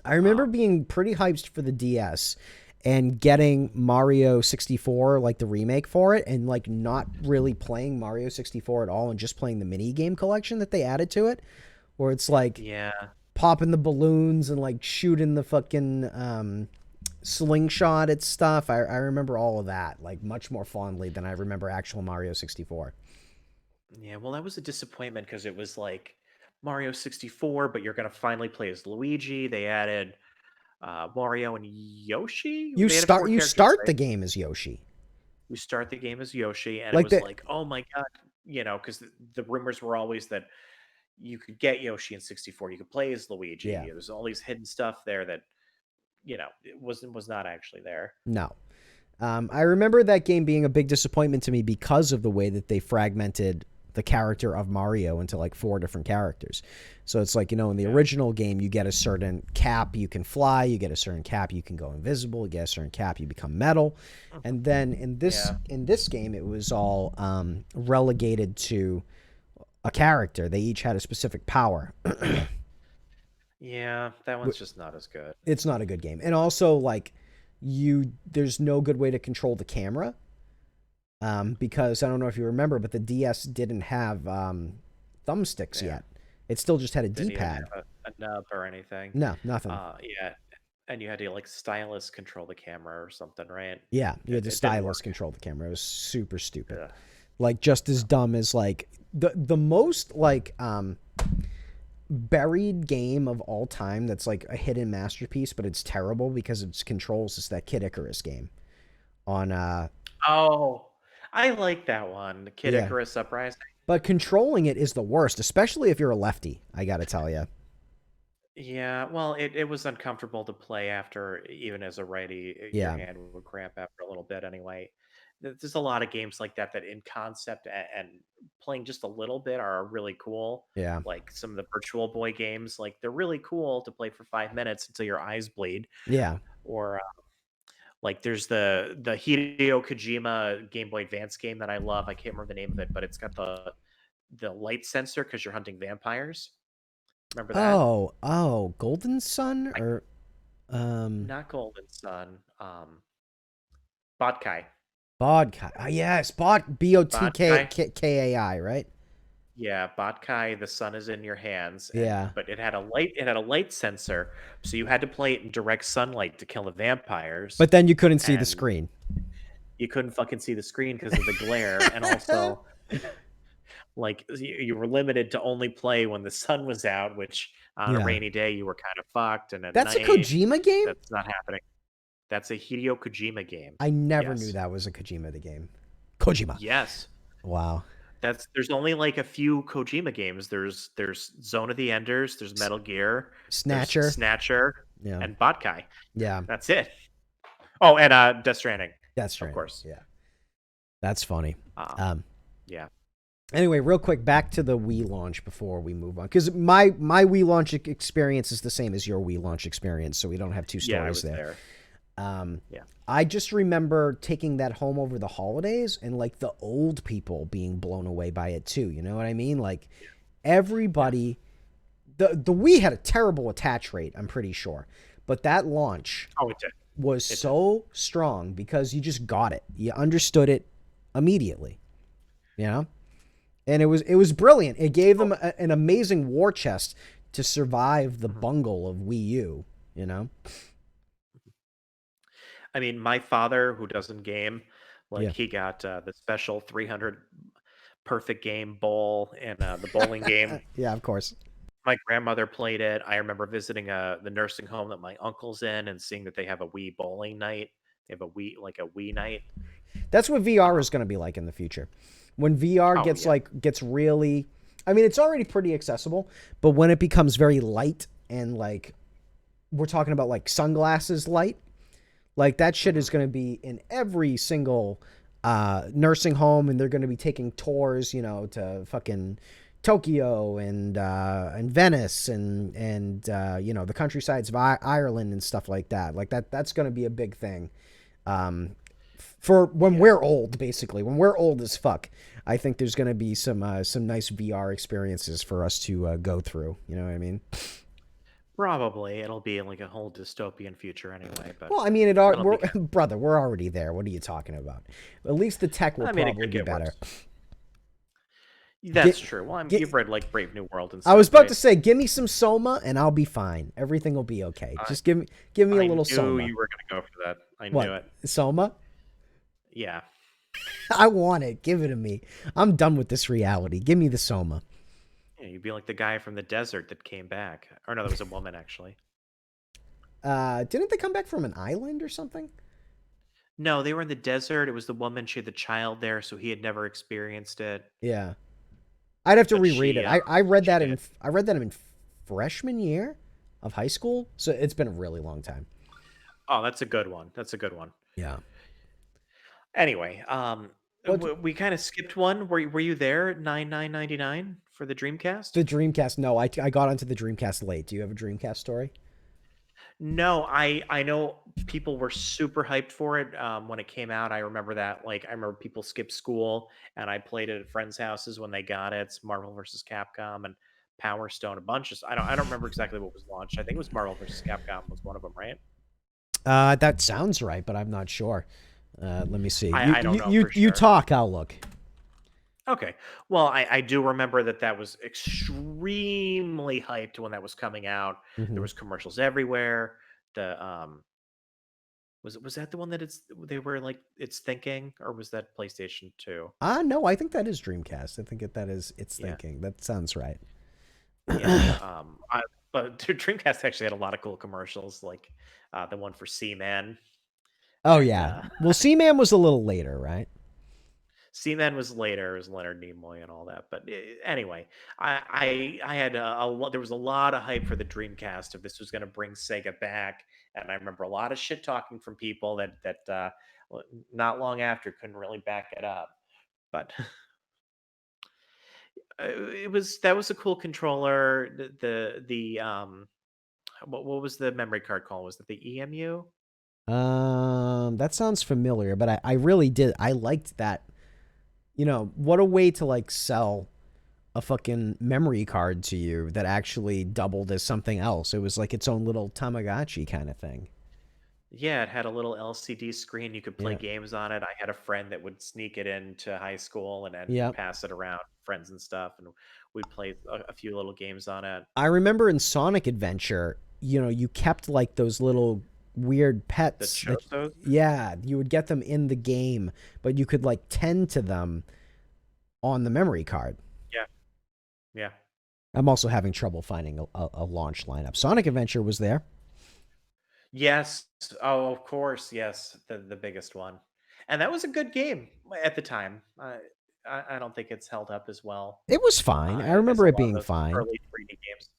S2: I remember
S1: Um,
S2: being pretty hyped for the DS and getting Mario 64, like the remake for it, and like not really playing Mario 64 at all and just playing the mini game collection that they added to it, where it's like
S1: yeah,
S2: popping the balloons and like shooting the fucking slingshot at stuff. I remember all of that like much more fondly than I remember actual Mario 64.
S1: yeah. Well, that was a disappointment because it was like Mario 64, but you're gonna finally play as Luigi. They added Mario and Yoshi. They added four
S2: You
S1: characters,
S2: start
S1: right?
S2: the game as Yoshi.
S1: You start the game as Yoshi, and it
S2: Like
S1: was
S2: the
S1: like, oh my god, you know, because the rumors were always that you could get Yoshi in 64, you could play as
S2: yeah.
S1: Luigi. There's all these hidden stuff there that it was not actually there.
S2: No. I remember that game being a big disappointment to me because of the way that they fragmented the character of Mario into like four different characters. So it's like, in the
S1: Yeah.
S2: original game, you get a certain cap, you can fly, you get a certain cap, you can go invisible, you get a certain cap, you become metal.
S1: Mhm.
S2: And then
S1: Yeah.
S2: in this game, it was all relegated to a character. They each had a specific power.
S1: Yeah, that one's just not as good.
S2: It's not a good game. And also like there's no good way to control the camera. Because I don't know if you remember, but the DS didn't have thumbsticks
S1: Yeah.
S2: yet. It still just had a
S1: Didn't even
S2: D-pad.
S1: have a nub or anything.
S2: No, nothing.
S1: Yeah. And you had to like stylus control the camera or something, right?
S2: Yeah, you had the
S1: It didn't
S2: stylus
S1: work.
S2: control the camera. It was super stupid.
S1: Yeah.
S2: Like just as dumb as like the most like buried game of all time that's like a hidden masterpiece, but it's terrible because its controls is that Kid Icarus game on
S1: Oh, I like that one. The Kid
S2: yeah.
S1: Icarus Uprising.
S2: But controlling it is the worst, especially if you're a lefty. I gotta tell you.
S1: Yeah, well, it was uncomfortable to play after, even as a righty, your
S2: Yeah,
S1: hand would cramp after a little bit anyway. There's a lot of games like that that in concept and playing just a little bit are really cool.
S2: yeah,
S1: Like some of the Virtual Boy games, like they're really cool to play for 5 minutes until your eyes bleed.
S2: yeah.
S1: Or like there's the Hideo Kojima Game Boy Advance game that I love. I can't remember the name of it, but it's got the light sensor because you're hunting vampires. Remember that?
S2: Golden Sun
S1: I
S2: or um
S1: Not Golden Sun, Botkai.
S2: Bodkai. Oh, yes,
S1: Botkai?
S2: Botkai, right?
S1: Yeah, Botkai, the sun is in your hands, and
S2: Yeah.
S1: but it had a light sensor, so you had to play it in direct sunlight to kill the vampires,
S2: But then you couldn't see the
S1: and
S2: screen.
S1: you couldn't fucking see the screen because of the glare, and also, like, you were limited to only play when the sun was out, which on a
S2: Yeah.
S1: rainy day, you were kind of fucked, and at
S2: That's a
S1: night,
S2: Kojima game?
S1: that's not happening. That's a Hideo Kojima game.
S2: I never knew
S1: Yes.
S2: that was a Kojima the game. Kojima.
S1: Yes.
S2: Wow.
S1: There's only like a few Kojima games. There's Zone of the Enders, there's
S2: S-
S1: Metal Gear, there's
S2: Snatcher.
S1: Snatcher,
S2: Yeah.
S1: and Botkai.
S2: Yeah.
S1: That's it. Oh, and Death Stranding,
S2: That's
S1: of
S2: training.
S1: course.
S2: Yeah. That's funny.
S1: Um,
S2: Um
S1: Yeah.
S2: Anyway, real quick, back to the Wii launch before we move on, because my Wii launch experience is the same as your Wii launch experience, so we don't have two
S1: Yeah, I
S2: stories
S1: was
S2: there.
S1: there.
S2: Um,
S1: Yeah.
S2: I just remember taking that home over the holidays and like the old people being blown away by it too. You know what I mean? Like
S1: Yeah.
S2: everybody, the Wii had a terrible attach rate, I'm pretty sure, but that launch
S1: Oh, it did.
S2: was
S1: It did.
S2: so strong because you just got it, you understood it immediately. You know, and it was brilliant. It gave them
S1: Well,
S2: an amazing war chest to survive the
S1: mhm.
S2: bungle of Wii U. You know,
S1: I mean, my father, who doesn't game, like
S2: yeah,
S1: he got the special 300 perfect game bowl and the bowling game.
S2: yeah, of course.
S1: My grandmother played it. I remember visiting the nursing home that my uncle's in and seeing that they have a Wii bowling night. They have a Wii night.
S2: That's what VR is
S1: Um,
S2: going to be like in the future. When VR
S1: oh
S2: gets
S1: yeah.
S2: like gets really, I mean, it's already pretty accessible, but when it becomes very light and like we're talking about like sunglasses light, like that shit
S1: Hmm.
S2: is going to be in every single nursing home, and they're going to be taking tours, to fucking Tokyo and Venice and the countrysides of Ireland and stuff like that. Like that's going to be a big thing. Um, for when
S1: Yeah.
S2: we're old, basically, when we're old as fuck, I think there's going to be some nice VR experiences for us to go through. You know what I mean?
S1: Probably it'll be like a whole dystopian future anyway, but
S2: Well, I mean,
S1: that'll
S2: we're
S1: be kind
S2: brother, we're already there. What are you talking about? At least the tech will
S1: I mean, it
S2: probably
S1: could
S2: be
S1: get
S2: better.
S1: worse. That's
S2: Get,
S1: true. Well, you've
S2: get.
S1: read like Brave New World and
S2: I was
S1: stuff,
S2: about
S1: right?
S2: to say, give me some Soma and I'll be fine. Everything will be okay.
S1: I
S2: Just give me a
S1: I
S2: little
S1: knew
S2: Soma.
S1: you were gonna go for that. I
S2: What?
S1: knew it.
S2: Soma?
S1: Yeah.
S2: I want it. Give it to me. I'm done with this reality. Give me the Soma.
S1: Yeah, you'd be like the guy from the desert that came back. Or no, that was a woman actually.
S2: Didn't they come back from an island or something?
S1: No, they were in the desert. It was the woman. She had the child there, so he had never experienced it,
S2: Yeah. I'd have to
S1: but
S2: reread it. I read
S1: she
S2: that
S1: did.
S2: in freshman year of high school, so it's been a really long time.
S1: Oh, that's a good one. That's a good one.
S2: Yeah.
S1: Anyway,
S2: What
S1: we kind of skipped one. Were you there at 99.99 for the Dreamcast?
S2: the Dreamcast? No, I got onto the Dreamcast late. Do you have a Dreamcast story?
S1: No, I know people were super hyped for it when it came out. I remember that. Like, I remember people skipped school, and I played it at friends' houses when they got it. It's Marvel versus Capcom and Power Stone, a bunch of. I don't remember exactly what was launched. I think it was Marvel versus Capcom was one of them, right?
S2: That sounds right, but I'm not sure. Let me see. You
S1: I don't
S2: you
S1: know
S2: you
S1: for
S2: you
S1: sure.
S2: talk. I'll look.
S1: Okay. Well, I do remember that that was extremely hyped when that was coming out. There
S2: Hmm.
S1: was commercials everywhere. The was that the one that they were like it's thinking, or was that PlayStation 2?
S2: No, I think that is Dreamcast. I think that is its
S1: Yeah.
S2: thinking. That sounds right.
S1: Yeah. But Dreamcast actually had a lot of cool commercials, like the one for Seaman
S2: Oh
S1: and
S2: yeah. Well, Seaman was a little later, right?
S1: Seaman was later, it was Leonard Nimoy and all that. But anyway, I had a lot. There was a lot of hype for the Dreamcast if this was going to bring Sega back, and I remember a lot of shit talking from people not long after couldn't really back it up. But it was that was a cool controller. What was the memory card called? Was it the EMU?
S2: That sounds familiar, but I really did. I liked that. What a way to like sell a fucking memory card to you that actually doubled as something else. It was like its own little Tamagotchi kind of thing.
S1: Yeah, it had a little LCD screen. You could play
S2: Yeah.
S1: games on it. I had a friend that would sneak it into high school and
S2: Yeah.
S1: pass it around friends and stuff, and we'd play a few little games on it.
S2: I remember in Sonic Adventure, you kept like those little weird
S1: The
S2: pets that,
S1: Chosos?
S2: yeah, you would get them in the game, but you could like tend to them on the memory card.
S1: Yeah, yeah.
S2: I'm also having trouble finding a launch lineup. Sonic Adventure was there.
S1: Yes. Oh, of course. Yes, the biggest one, and that was a good game at the time. I don't think it's held up as well
S2: It was fine. I
S1: as
S2: remember
S1: a
S2: it
S1: lot of
S2: being
S1: those
S2: fine.
S1: early 3D games.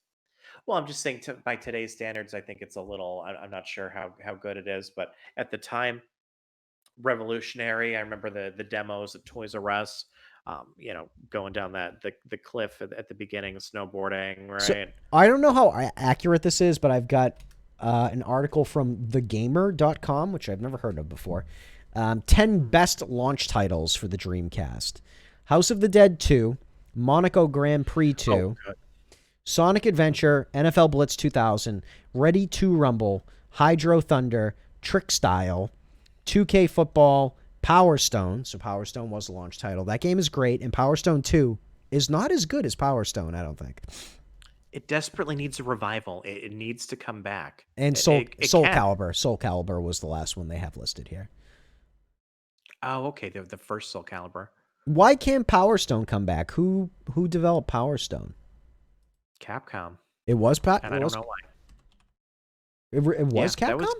S1: Well, I'm just saying by today's standards, I think it's a little. I'm not sure how good it is, but at the time, revolutionary. I remember the demos at Toys R Us. going down the cliff at the beginning, snowboarding,
S2: So
S1: right?
S2: I don't know how accurate this is, but I've got an article from thegamer.com, which I've never heard of before. 10
S1: Hmm.
S2: best launch titles for the Dreamcast: House of the Dead 2, Monaco Grand Prix
S1: Oh,
S2: 2,
S1: good.
S2: Sonic Adventure, NFL Blitz 2000, Ready to Rumble, Hydro Thunder, Trick Style, 2K Football, Power Stone. So Power Stone was the launch title. That game is great, and Power Stone 2 is not as good as Power Stone, I don't think.
S1: It desperately needs a revival. It needs to come back.
S2: And
S1: It,
S2: Soul
S1: it it
S2: Soul
S1: can.
S2: Calibur. Soul Calibur was the last one they have listed here.
S1: Oh, okay. The first Soul Calibur,
S2: Why can't Power Stone come back? Who developed Power Stone?
S1: Capcom,
S2: It was
S1: and I don't know why.
S2: it
S1: Yeah,
S2: was
S1: that was.
S2: Capcom?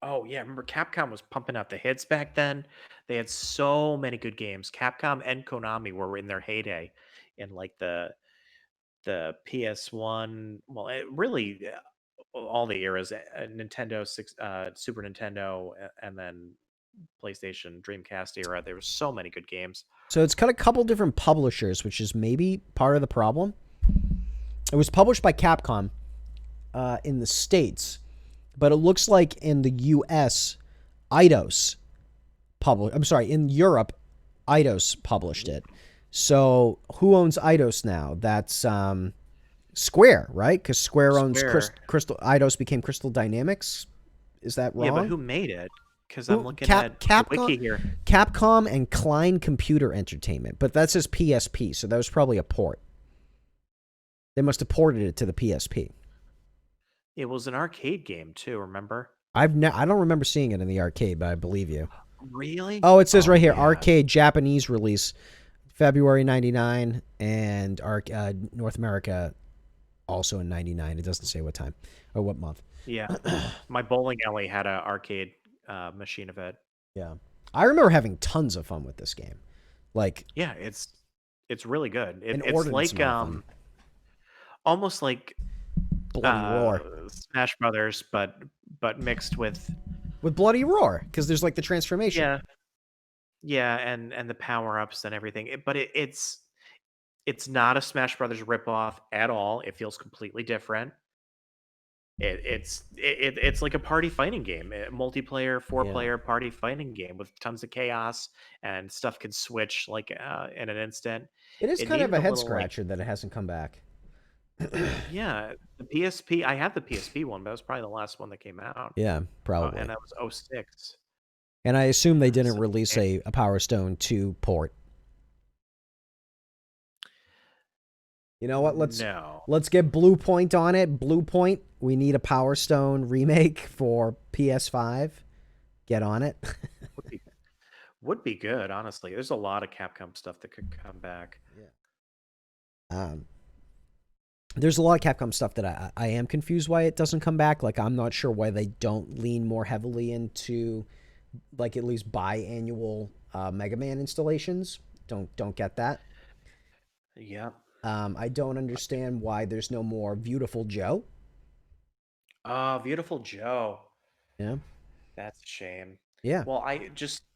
S1: Oh yeah, remember Capcom was pumping out the hits back then. They had so many good games. Capcom and Konami were in their heyday in like the PS1. Well, really all the eras. Nintendo six, Super Nintendo, and then PlayStation, Dreamcast era. There were so many good games.
S2: So it's got a couple different publishers, which is maybe part of the problem. It was published by Capcom in the States, but it looks like in the US, Eidos I'm sorry, in Europe, Eidos published
S1: Mhm.
S2: it. So who owns Eidos now? That's Square, right? Because Square owns
S1: Square.
S2: Crystal. Eidos became Crystal Dynamics. Is that
S1: Yeah, but
S2: wrong?
S1: who made it? Because I'm
S2: Who
S1: looking at the wiki here.
S2: Capcom and Klein Computer Entertainment, but that says PSP, so that was probably a port. They must have ported it to the PSP.
S1: It was an arcade game too, remember?
S2: I don't remember seeing it in the arcade, but I believe you.
S1: Really?
S2: Oh, it says
S1: Oh
S2: right here,
S1: yeah.
S2: arcade Japanese release, February '99, and North America also in '99. It doesn't say what time or what month.
S1: Yeah. My bowling alley had a arcade machine of it.
S2: Yeah, I remember having tons of fun with this game, like
S1: Yeah, it's really good.
S2: an
S1: It's
S2: inordinate
S1: like
S2: amount of fun.
S1: almost like
S2: Bloody Roar
S1: Smash Brothers, but mixed with
S2: with Bloody Roar because there's like the transformation.
S1: yeah, yeah, and the power-ups and everything. It's not a Smash Brothers ripoff at all. It feels completely different. It's like a party fighting game, a multiplayer,
S2: Yeah,
S1: four-player party fighting game with tons of chaos and stuff can switch like in an instant.
S2: it is
S1: It
S2: kind of
S1: needed
S2: a
S1: a
S2: head
S1: little like
S2: scratcher that it hasn't come back.
S1: yeah, the PSP. I had the PSP one, but that was probably the last one that came out,
S2: Yeah,
S1: and
S2: probably.
S1: that was '06.
S2: And I assume they didn't
S1: So
S2: release
S1: eh,
S2: a Power Stone 2 port. You know what?
S1: no,
S2: Let's get Blue Point on it. Blue Point, we need a Power Stone remake for PS5. Get on it.
S1: would be would be good. Honestly, there's a lot of Capcom stuff that could come back.
S2: Yeah. Um, there's a lot of Capcom stuff that I am confused why it doesn't come back. Like I'm not sure why they don't lean more heavily into like at least biannual Mega Man installations. Don't get that.
S1: Yep.
S2: I don't understand why there's no more Beautiful Joe.
S1: Oh, Beautiful Joe.
S2: Yeah,
S1: That's a shame.
S2: yeah,
S1: Well,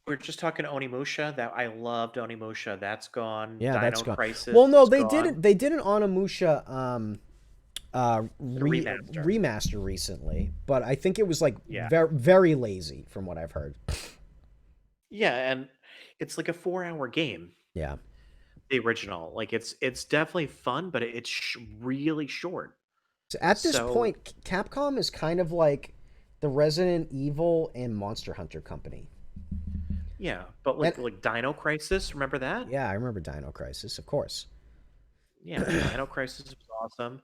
S1: we're just talking Onimusha. That I loved Onimusha. That's gone.
S2: yeah. That's
S1: Dino
S2: gone.
S1: Crisis
S2: Well, no,
S1: is
S2: they
S1: gone.
S2: didn't. They did an Onimusha
S1: The remaster.
S2: remaster recently, but I think it was like
S1: Yeah.
S2: very lazy from what I've heard.
S1: Yeah, and it's like a 4-hour game.
S2: Yeah.
S1: The original. Like it's definitely fun, but it's really short.
S2: So at this
S1: So
S2: point, Capcom is kind of like the Resident Evil and Monster Hunter company.
S1: yeah, but
S2: And
S1: like Dino Crisis, remember that?
S2: yeah, I remember Dino Crisis, of course.
S1: Yeah, Dino Crisis was awesome.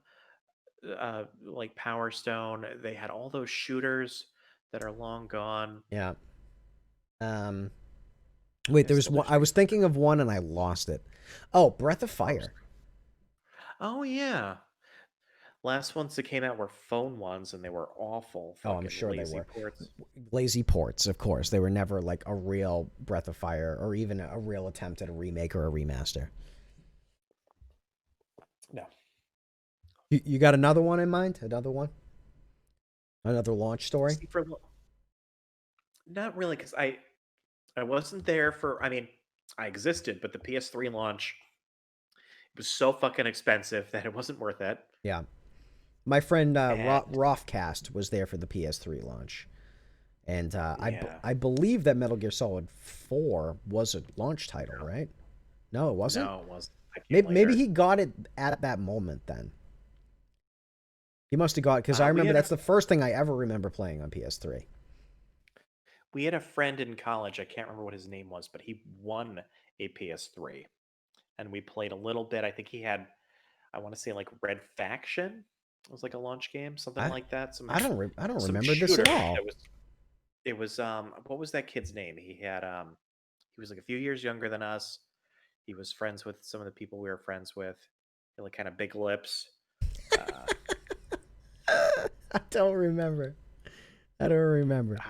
S1: Like Power Stone, they had all those shooters that are long gone.
S2: Yeah. Um. Wait,
S1: I
S2: there was
S1: still
S2: one.
S1: wish
S2: I
S1: they
S2: was thinking of one and I lost it. Oh, Breath of
S1: oh,
S2: Fire.
S1: oh yeah. Last ones that came out were phone ones and they were awful,
S2: Oh, I'm
S1: fucking
S2: sure they
S1: lazy
S2: were.
S1: ports.
S2: Lazy ports, of course. They were never like a real Breath of Fire or even a real attempt at a remake or a remaster.
S1: No.
S2: You got another one in mind? Another one? Another launch story?
S1: See for not really cuz I wasn't there for I mean I existed, but the PS3 launch was so fucking expensive that it wasn't worth it.
S2: Yeah. My friend
S1: And
S2: Rothcast was there for the PS3 launch. And
S1: yeah,
S2: I believe that Metal Gear Solid 4 was a launch title,
S1: no,
S2: right? No, it wasn't?
S1: no, it wasn't. That came
S2: Maybe
S1: later.
S2: he got it at that moment then. He must have got it because I
S1: We
S2: remember
S1: had a
S2: that's the first thing I ever remember playing on PS3.
S1: we had a friend in college. I can't remember what his name was, but he won a PS3, and we played a little bit. I think he had, I want to say like Red Faction. It was like a launch game, something
S2: I
S1: like that. Some
S2: I don't
S1: some
S2: remember this
S1: shooter
S2: at all.
S1: that was. It was what was that kid's name? He was like a few years younger than us. He was friends with some of the people we were friends with. He had like kind of big lips. Uh,
S2: I don't remember. I don't remember.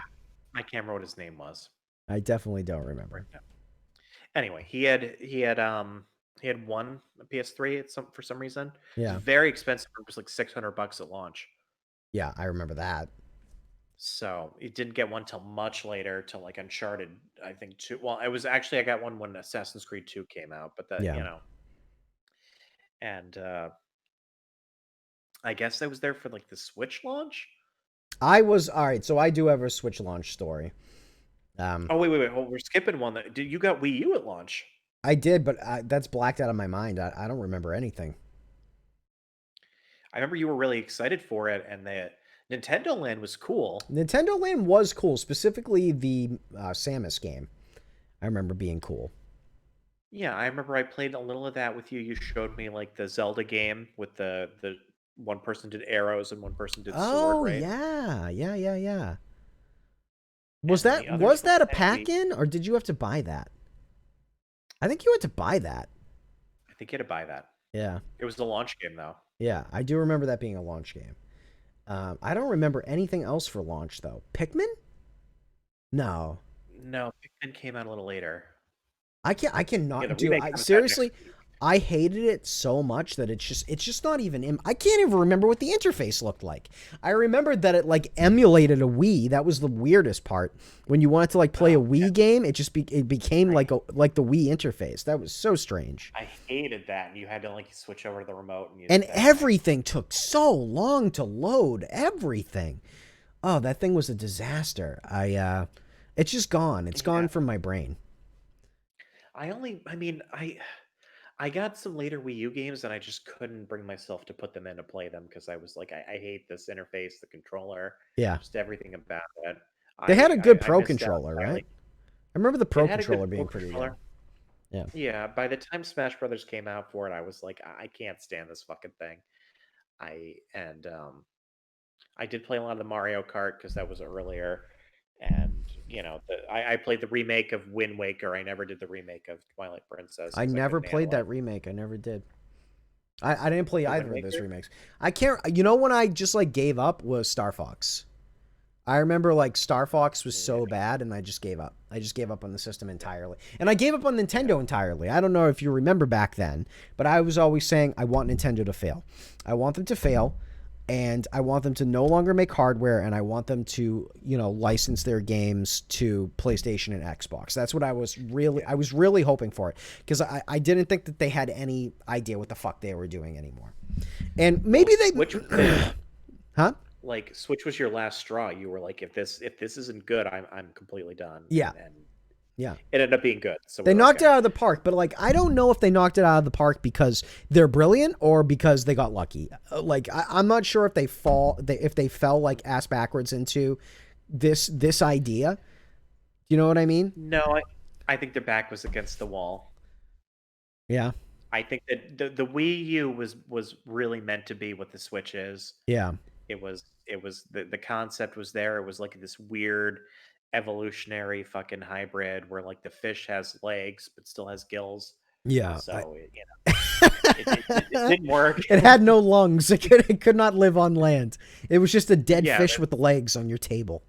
S1: I can't remember what his name was
S2: I definitely don't
S1: right
S2: remember.
S1: now. Anyway, he had won a PS3 at some for some reason. It was
S2: Yeah.
S1: very expensive. It was like $600 at launch.
S2: Yeah, I remember that.
S1: So it didn't get one till much later, till like Uncharted, I think two. Well, it was actually I got one when Assassin's Creed 2 came out, but that
S2: Yeah.
S1: and I guess I was there for like the Switch launch.
S2: I was all right, so I do have a Switch launch story.
S1: Oh wait. Oh, we're skipping one. That did you got Wii U at launch?
S2: I did, but that's blacked out of my mind. I don't remember anything.
S1: I remember you were really excited for it, and the Nintendo Land was cool.
S2: Nintendo Land was cool, specifically the Samus game. I remember being cool.
S1: Yeah, I remember I played a little of that with you. You showed me like the Zelda game with the one person did arrows and one person did sword,
S2: Oh
S1: right?
S2: yeah, yeah.
S1: And then the others
S2: Was
S1: were
S2: that a
S1: that
S2: pack
S1: we
S2: in, or did you have to buy that? I think you had to buy that.
S1: I think you had to buy that.
S2: Yeah,
S1: It was the launch game though.
S2: yeah. I do remember that being a launch game. I don't remember anything else for launch though. Pikmin? No,
S1: No, Pikmin came out a little later.
S2: I can't. I
S1: Yeah,
S2: cannot
S1: the
S2: do.
S1: remake
S2: I
S1: comes out next
S2: seriously.
S1: week.
S2: I hated it so much that it's just not even. I can't even remember what the interface looked like. I remembered that it like emulated a Wii. That was the weirdest part. When you wanted to like play a
S1: Oh yeah,
S2: Wii game, it became
S1: I
S2: like the Wii interface. That was so strange.
S1: I hated that. And you had to like switch over to the remote and use
S2: And
S1: the thing.
S2: everything took so long to load. Everything. Oh, that thing was a disaster. It's just gone. It's
S1: Yeah,
S2: gone from my brain.
S1: I mean, I got some later Wii U games and I just couldn't bring myself to put them in to play them because I was like, I hate this interface, the controller,
S2: Yeah.
S1: just everything about it.
S2: They had a good
S1: I
S2: Pro
S1: missed out
S2: controller, right?
S1: entirely.
S2: I remember the
S1: It
S2: Pro
S1: had a good
S2: controller
S1: Pro
S2: being pretty good.
S1: controller.
S2: Yeah.
S1: Yeah, by the time Smash Brothers came out for it, I was like, I can't stand this fucking thing. I did play a lot of the Mario Kart because that was earlier, and I played the remake of Wind Waker. I never did the remake of Twilight Princess
S2: I
S1: because I
S2: never
S1: couldn't
S2: played
S1: handle
S2: that
S1: it.
S2: remake. I never did. I didn't play
S1: The Wind
S2: either of those
S1: Waker?
S2: remakes. I can't. You know when I just like gave up was Star Fox. I remember like Star Fox was
S1: Yeah,
S2: so bad, and I just gave up. I just gave up on the system entirely, and I gave up on
S1: yeah.
S2: Nintendo entirely. I don't know if you remember back then, but I was always saying I want Nintendo to fail. I want them to fail, and I want them to no longer make hardware, and I want them to license their games to PlayStation and Xbox. That's what I was really hoping for it because I didn't think that they had any idea what the fuck they were doing anymore, and
S1: Well,
S2: maybe
S1: Switch was
S2: they, huh?
S1: like Switch was your last straw. You were like, if this isn't good, I'm completely done.
S2: Yeah,
S1: And
S2: yeah.
S1: it ended up being good, so
S2: They
S1: we're
S2: knocked it
S1: okay.
S2: out of the park, but like I don't know if they knocked it out of the park because they're brilliant or because they got lucky. Like I'm not sure if if they fell like ass backwards into this idea. You know what I mean?
S1: No, I think their back was against the wall.
S2: Yeah,
S1: I think that the Wii U was really meant to be what the Switch is.
S2: yeah,
S1: It was the concept was there. It was like this weird evolutionary fucking hybrid where like the fish has legs but still has gills.
S2: yeah.
S1: So it didn't work.
S2: It had no lungs. It could not live on land. It was just a dead
S1: Yeah,
S2: fish with legs on your table.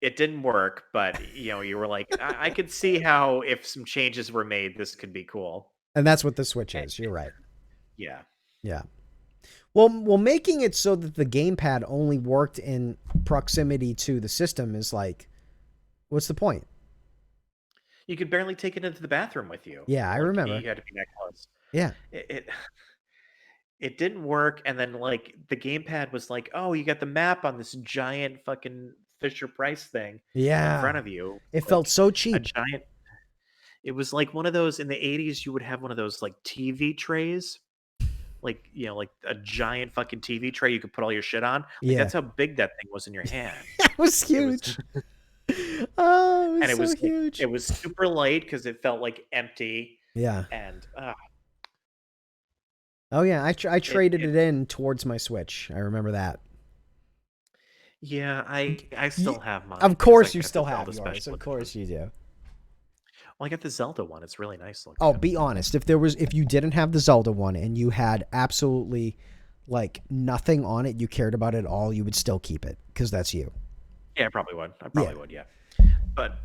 S1: it didn't work. But you were like, I could see how if some changes were made, this could be cool.
S2: And that's what the Switch
S1: And
S2: is. You're right.
S1: yeah,
S2: Yeah. Well, making it so that the gamepad only worked in proximity to the system is like, what's the point?
S1: You could barely take it into the bathroom with you.
S2: Yeah, I
S1: Like,
S2: remember.
S1: you had to be that close.
S2: Yeah.
S1: It it didn't work, and then, like, the gamepad was like, "Oh, you got the map on this giant fucking Fisher Price thing in front
S2: Yeah.
S1: of you."
S2: It
S1: Like,
S2: felt so
S1: a
S2: cheap.
S1: giant it was like one of those in the '80s, you would have one of those, like, TV trays, like, like a giant fucking TV tray you could put all your shit on. Like,
S2: Yeah.
S1: that's how big that thing was in your hand.
S2: It was
S1: It was
S2: huge. Oh, it was
S1: and it
S2: so
S1: was, like it
S2: huge.
S1: was super light because it felt, like, empty,
S2: Yeah.
S1: and,
S2: Oh yeah, I traded
S1: it
S2: it in towards my Switch. I remember that.
S1: yeah, I
S2: Y-
S1: still have mine
S2: Of
S1: because I
S2: course you
S1: got the
S2: still have
S1: Zelda
S2: yours.
S1: Special
S2: Of
S1: Edition.
S2: course you do.
S1: Well, I got the Zelda one, it's really nice
S2: Oh,
S1: looking.
S2: be honest. If you didn't have the Zelda one and you had absolutely like nothing on it you cared about at all, you would still keep it because that's you.
S1: Yeah, I probably would. I
S2: Yeah.
S1: probably would, yeah. But,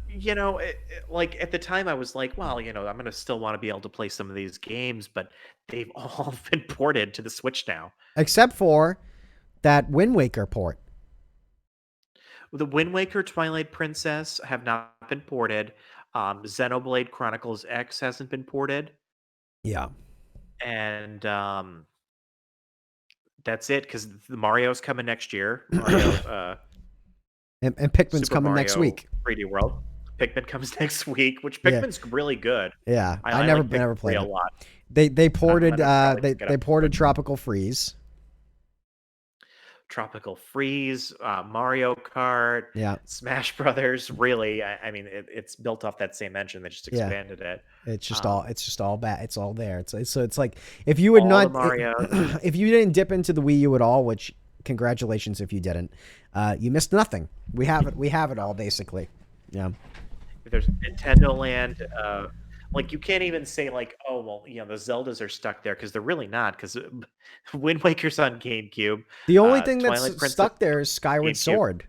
S1: like, at the time, I was like, "Well, I'm gonna still wanna be able to play some of these games," but they've all been ported to the Switch now.
S2: Except for that Wind Waker port.
S1: The Wind Waker, Twilight Princess have not been ported, Xenoblade Chronicles X hasn't been ported,
S2: Yeah.
S1: and, that's it because the Mario's coming next year. Mario,
S2: And Pikmin's
S1: Super
S2: coming next
S1: Mario
S2: week.
S1: 3D World. Pikmin comes next week, which
S2: Yeah.
S1: Pikmin's really good.
S2: Yeah. I
S1: I
S2: never
S1: like Pikmin
S2: never
S1: 3
S2: played
S1: a
S2: it.
S1: lot.
S2: They
S1: I'm
S2: ported
S1: gonna probably pick it
S2: they
S1: up this
S2: ported
S1: Switch.
S2: Tropical Freeze.
S1: Tropical Freeze, Mario Kart,
S2: Yeah.
S1: Smash Brothers. Really, I mean, it's built off that same engine. They just
S2: Yeah.
S1: expanded it.
S2: It's just all bad. It's all there. So it's like if you would
S1: All the
S2: not
S1: Marios.
S2: if you didn't dip into the Wii U at all, which congratulations if you didn't, you missed nothing. We have it. We have it all basically. Yeah.
S1: There's Nintendo Land. Like, you can't even say like, oh well, the Zeldas are stuck there because they're really not. Because Wind Waker's on GameCube,
S2: The only thing
S1: Twilight
S2: that's
S1: Princess
S2: stuck there is Skyward
S1: GameCube.
S2: Sword.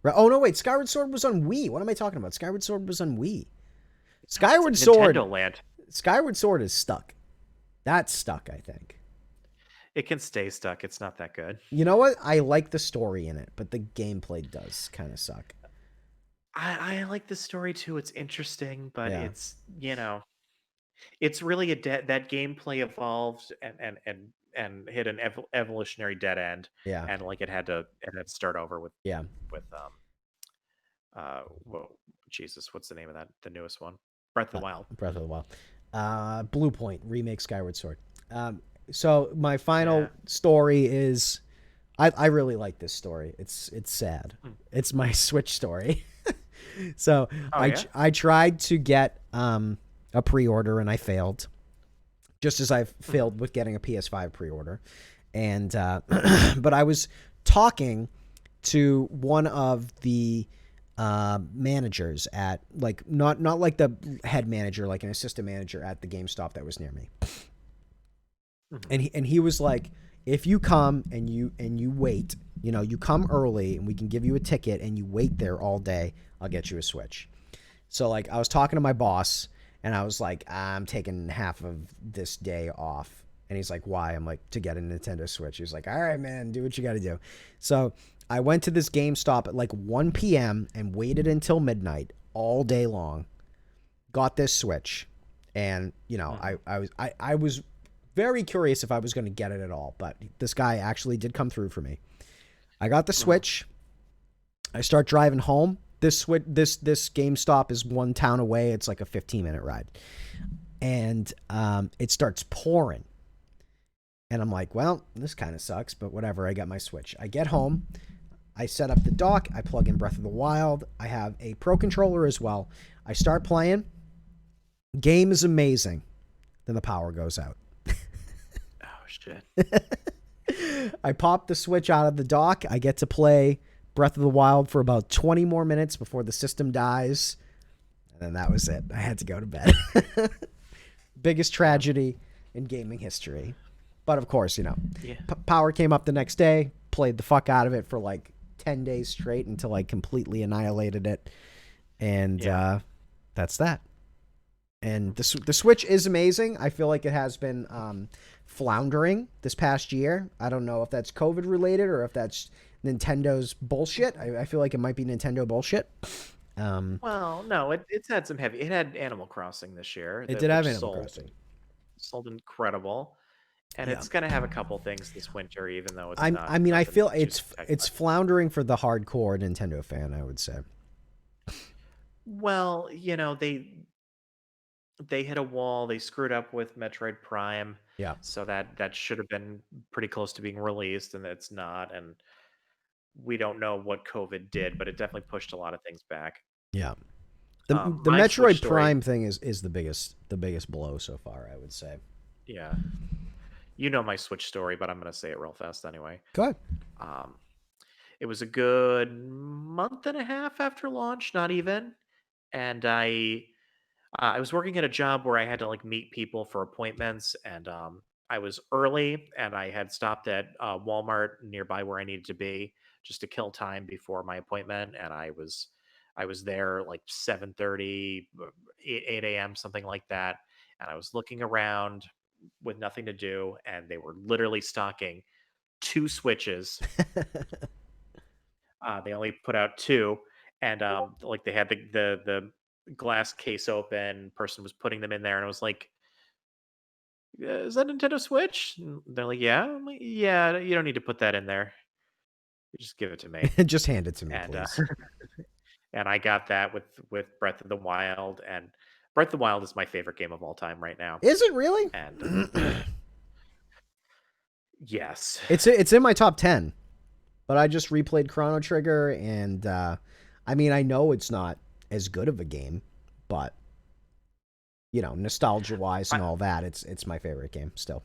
S2: Right? Oh no, wait. Skyward Sword was on Wii. What am I talking about? Skyward Sword was on Wii.
S1: It's
S2: Skyward Sword.
S1: Nintendo Land.
S2: Skyward Sword is stuck. That's stuck, I think.
S1: It can stay stuck. It's not that good.
S2: You know what? I like the story in it, but the gameplay does kind of suck.
S1: I like the story too. It's interesting, but
S2: Yeah.
S1: it's really that gameplay evolved and hit an evolutionary dead end,
S2: Yeah.
S1: and like it had to start over
S2: Yeah.
S1: with well, Jesus, what's the name of the newest one? Breath of the Wild.
S2: Breath of the Wild. Blue Point remake Skyward Sword. So my final
S1: Yeah.
S2: story is, I really like this story. It's sad.
S1: Hmm.
S2: It's my Switch story. So
S1: Oh yeah.
S2: I tried to get a pre-order and I failed, just as I
S1: Mhm.
S2: failed with getting a PS5 pre-order. And but I was talking to one of the managers at, like, not like the head manager, like an assistant manager at the GameStop that was near me.
S1: Mhm.
S2: And he was like, if you come and you wait, you come early and we can give you a ticket and you wait there all day, I'll get you a Switch. So like I was talking to my boss and I was like, I'm taking half of this day off. And he's like, why? I'm like, to get a Nintendo Switch. He was like, all right, man, do what you got to do. So I went to this GameStop at like 1 p.m. and waited until midnight all day long. Got this Switch. And,
S1: Mhm.
S2: I was very curious if I was going to get it at all. But this guy actually did come through for me. I got the
S1: Mhm.
S2: Switch. I start driving home. This GameStop is one town away. It's like a 15-minute ride. And it starts pouring. And I'm like, well, this kind of sucks, but whatever. I got my Switch. I get home. I set up the dock. I plug in Breath of the Wild. I have a Pro Controller as well. I start playing. Game is amazing. Then the power goes out.
S1: Oh shit.
S2: I pop the Switch out of the dock. I get to play Breath of the Wild for about 20 more minutes before the system dies. And then that was it. I had to go to bed. Biggest tragedy in gaming history. But of course,
S1: Yeah.
S2: power came up the next day, played the fuck out of it for like 10 days straight until I completely annihilated it. And
S1: Yeah.
S2: that's that. And the Switch is amazing. I feel like it has been floundering this past year. I don't know if that's COVID related or if that's Nintendo's bullshit. I feel like it might be Nintendo bullshit.
S1: Well, no, it's had some heavy. It had Animal Crossing this year,
S2: It did have
S1: which
S2: Animal Crossing.
S1: sold incredible, and
S2: Yeah.
S1: it's gonna have a couple things this winter, even though it's
S2: I'm.
S1: not
S2: I mean, I
S1: nothing
S2: feel
S1: too
S2: it's
S1: spectacular.
S2: floundering for the hardcore Nintendo fan. I would say.
S1: Well, they hit a wall. They screwed up with Metroid Prime,
S2: Yeah.
S1: so that should have been pretty close to being released, and it's not. And we don't know what COVID did, but it definitely pushed a lot of things back.
S2: Yeah. The
S1: My Switch
S2: Metroid
S1: story,
S2: Prime thing is the biggest blow so far. I would say.
S1: yeah, you know my Switch story, but I'm gonna say it real fast anyway.
S2: Go ahead.
S1: Um, it was a good month and a half after launch, not even, and I was working at a job where I had to like meet people for appointments, and I was early, and I had stopped at Walmart nearby where I needed to be just to kill time before my appointment, and I was there like 7:30, 8 a.m., something like that, and I was looking around with nothing to do, and they were literally stocking two switches. They only put out two, and like they had the glass case open. Person was putting them in there, and I was like, Is that Nintendo Switch?" And they're like, "Yeah." I'm like, "Yeah, you don't need to put that in there. You just give it to me."
S2: Just hand it to me,
S1: And
S2: please.
S1: and I got that with Breath of the Wild, and Breath of the Wild is my favorite game of all time right now.
S2: Is it really?
S1: And yes,
S2: It's in my top 10, but I just replayed Chrono Trigger, and I mean, I know it's not as good of a game, but nostalgia wise
S1: I,
S2: and all that, it's my favorite game still.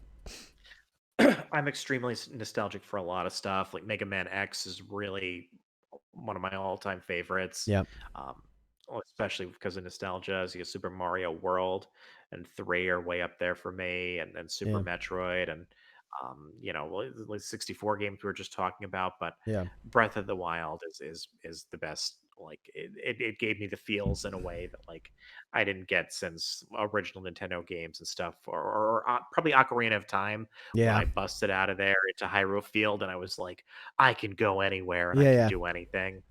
S1: I'm extremely nostalgic for a lot of stuff. Like Mega Man X is really one of my all-time favorites,
S2: Yep.
S1: um, especially because of nostalgia. So you get Super Mario World and 3 are way up there for me, and Super
S2: Yeah.
S1: Metroid, and like 64 games we were just talking about. But
S2: Yeah.
S1: Breath of the Wild is the best. Like it gave me the feels in a way that like I didn't get since original Nintendo games and stuff, or probably Ocarina of Time when
S2: Yeah.
S1: I busted out of there into Hyrule Field and I was like, I can go anywhere and I
S2: Yeah.
S1: can
S2: Yeah.
S1: do anything.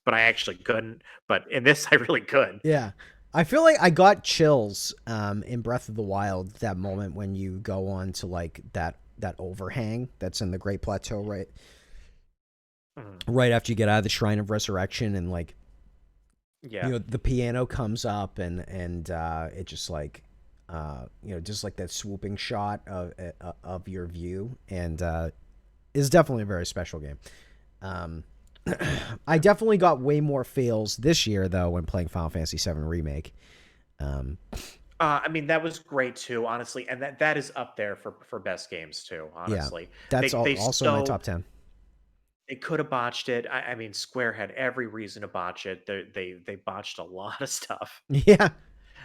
S1: But I actually couldn't. But in this, I really could.
S2: Yeah. I feel like I got chills in Breath of the Wild that moment when you go on to like that overhang that's in the Great Plateau,
S1: Mhm.
S2: right after you get out of the Shrine of Resurrection, and like
S1: Yeah.
S2: the piano comes up, and it just like just like that swooping shot of your view, and is definitely a very special game. um I definitely got way more feels this year though when playing Final Fantasy VII Remake. um
S1: I mean, that was great too, honestly, and that is up there for best games too.
S2: yeah,
S1: Honestly,
S2: that's
S1: they
S2: also in my top
S1: so
S2: 10.
S1: they could have botched it. I mean, Square had every reason to botch it. They botched a lot of stuff
S2: Yeah,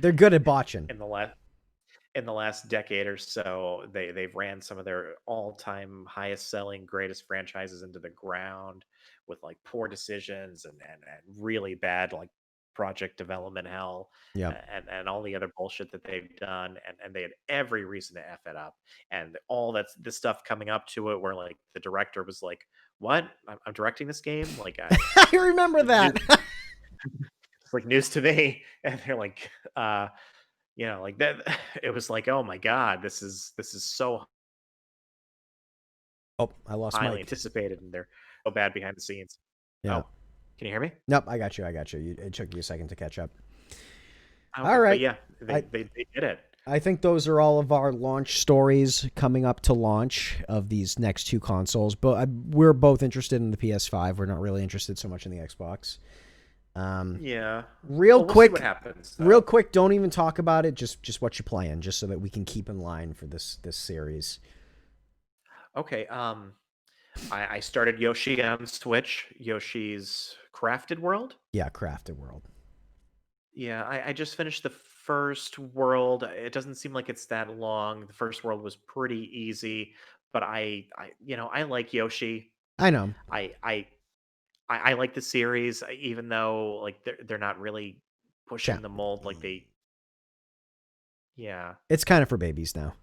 S2: they're good at botching.
S1: in the last decade or so. They've ran some of their all-time highest selling greatest franchises into the ground with like poor decisions and really bad like project development hell,
S2: Yeah.
S1: and all the other bullshit that they've done, and they had every reason to f it up. And all that's the stuff coming up to it where like the director was like, what, I'm directing this game, like
S2: I remember
S1: new,
S2: that.
S1: it's like news to me. And they're like, like that. It was like, oh my god, this is so
S2: Oh, I lost
S1: highly
S2: Mike.
S1: anticipated, and they're so bad behind the scenes.
S2: Yeah.
S1: Oh, can you hear me?
S2: Nope, I got you. It took you a second to catch up. All
S1: Okay, but
S2: right.
S1: yeah,
S2: I
S1: they did it.
S2: I think those are all of our launch stories coming up to launch of these next two consoles. But we're both interested in the PS5. We're not really interested so much in the Xbox. Um,
S1: Yeah.
S2: real
S1: Well, we'll see what
S2: quick,
S1: happens
S2: real
S1: though.
S2: quick. Don't even talk about it. Just what you're playing, just so that we can keep in line for this series.
S1: Okay. I started Yoshi on Switch. Yoshi's Crafted World.
S2: Yeah, Crafted World.
S1: Yeah, I just finished the first world. It doesn't seem like it's that long. The first world was pretty easy, but I like Yoshi.
S2: I know.
S1: I I I like the series, even though like they're not really
S2: Chat.
S1: pushing the mold like they. Yeah,
S2: It's kind of for babies now.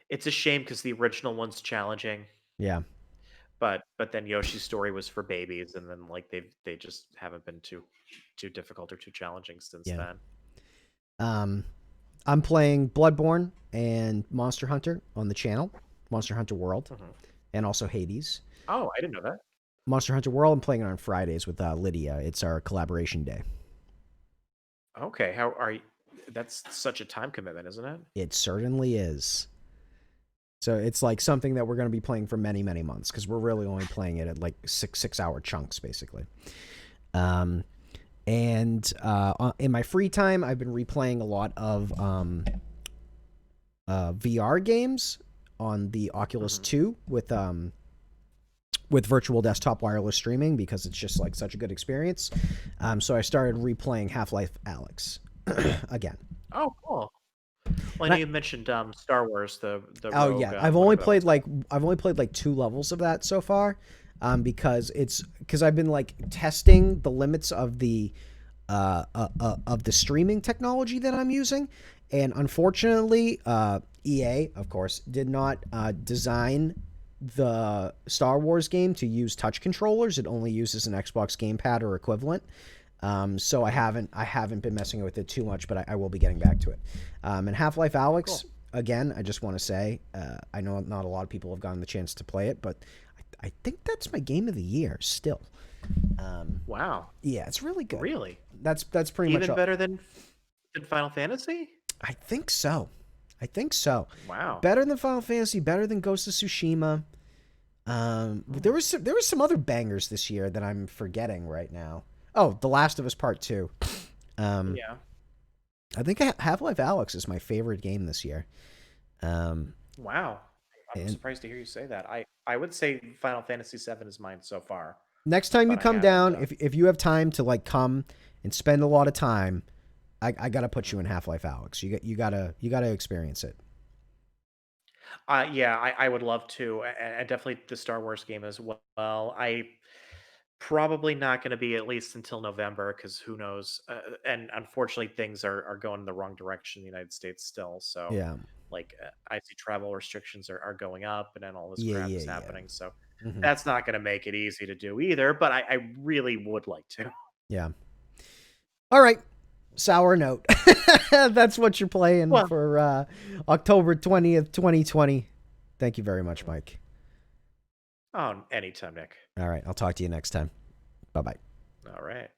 S1: it's a shame because the original one's challenging.
S2: Yeah.
S1: but then Yoshi's Story was for babies, and then like they just haven't been too difficult or too challenging since
S2: Yeah.
S1: then.
S2: Um, I'm playing Bloodborne and Monster Hunter on the channel, Monster Hunter World,
S1: Hmm.
S2: and also Hades.
S1: Oh, I didn't know that.
S2: Monster Hunter World, I'm playing it on Fridays with Lydia. It's our collaboration day.
S1: Okay, how are you? That's such a time commitment, isn't it?
S2: It certainly is. So it's like something that we're going to be playing for many, many months because we're really only playing it at like 6 hour chunks, basically. Um, and in my free time, I've been replaying a lot of VR games on the Oculus
S1: Hmm.
S2: 2 with virtual desktop wireless streaming because it's just like such a good experience. So I started replaying Half Life Alex again.
S1: Oh, cool. Well, I
S2: And
S1: know
S2: I,
S1: you mentioned Star Wars, the
S2: oh
S1: Rogue,
S2: yeah,
S1: whatever that one's called.
S2: I've only played like 2 levels of that so far, because I've been like testing the limits of the streaming technology that I'm using, and unfortunately, EA of course did not design the Star Wars game to use touch controllers. It only uses an Xbox gamepad or equivalent. So
S1: Hmm.
S2: I haven't been messing with it too much, but I will be getting back to it. And Half Life Alex,
S1: Cool.
S2: again, I just want to say, I know not a lot of people have gotten the chance to play it, but I think that's my game of the year still. Um,
S1: Wow.
S2: yeah, it's really good.
S1: Really?
S2: That's pretty much
S1: Even
S2: all.
S1: better than Final Fantasy?
S2: I think so. I think so.
S1: Wow.
S2: Better than Final Fantasy, better than Ghost of Tsushima.
S1: Hmm.
S2: There was some other bangers this year that I'm forgetting right now. Oh, The Last of Us Part Two. Um,
S1: Yeah.
S2: I think Half Life Alex is my favorite game this year. Um,
S1: Wow. I'm
S2: and
S1: surprised to hear you say that. I would say Final Fantasy VII is mine so far,
S2: next time you
S1: but I
S2: come
S1: haven't.
S2: down, if you have time to like come and spend a lot of time, I gotta put you in Half Life Alex. You gotta experience it.
S1: Yeah, I would love to, and definitely the Star Wars game as well. I probably not going to be at least until November because who knows? And unfortunately, things are going in the wrong direction in the United States still. So,
S2: Yeah,
S1: like, I see travel restrictions are going up, and then all this
S2: yeah,
S1: crap
S2: yeah,
S1: is
S2: yeah.
S1: happening. So,
S2: Hmm.
S1: that's not going to make it easy to do either. But I really would like to.
S2: Yeah. All right. Sour note. That's what you're playing
S1: Well,
S2: for October 20th, 2020. Thank you very much, Mike.
S1: oh, anytime, Nick.
S2: All right. I'll talk to you next time. Bye bye.
S1: All right.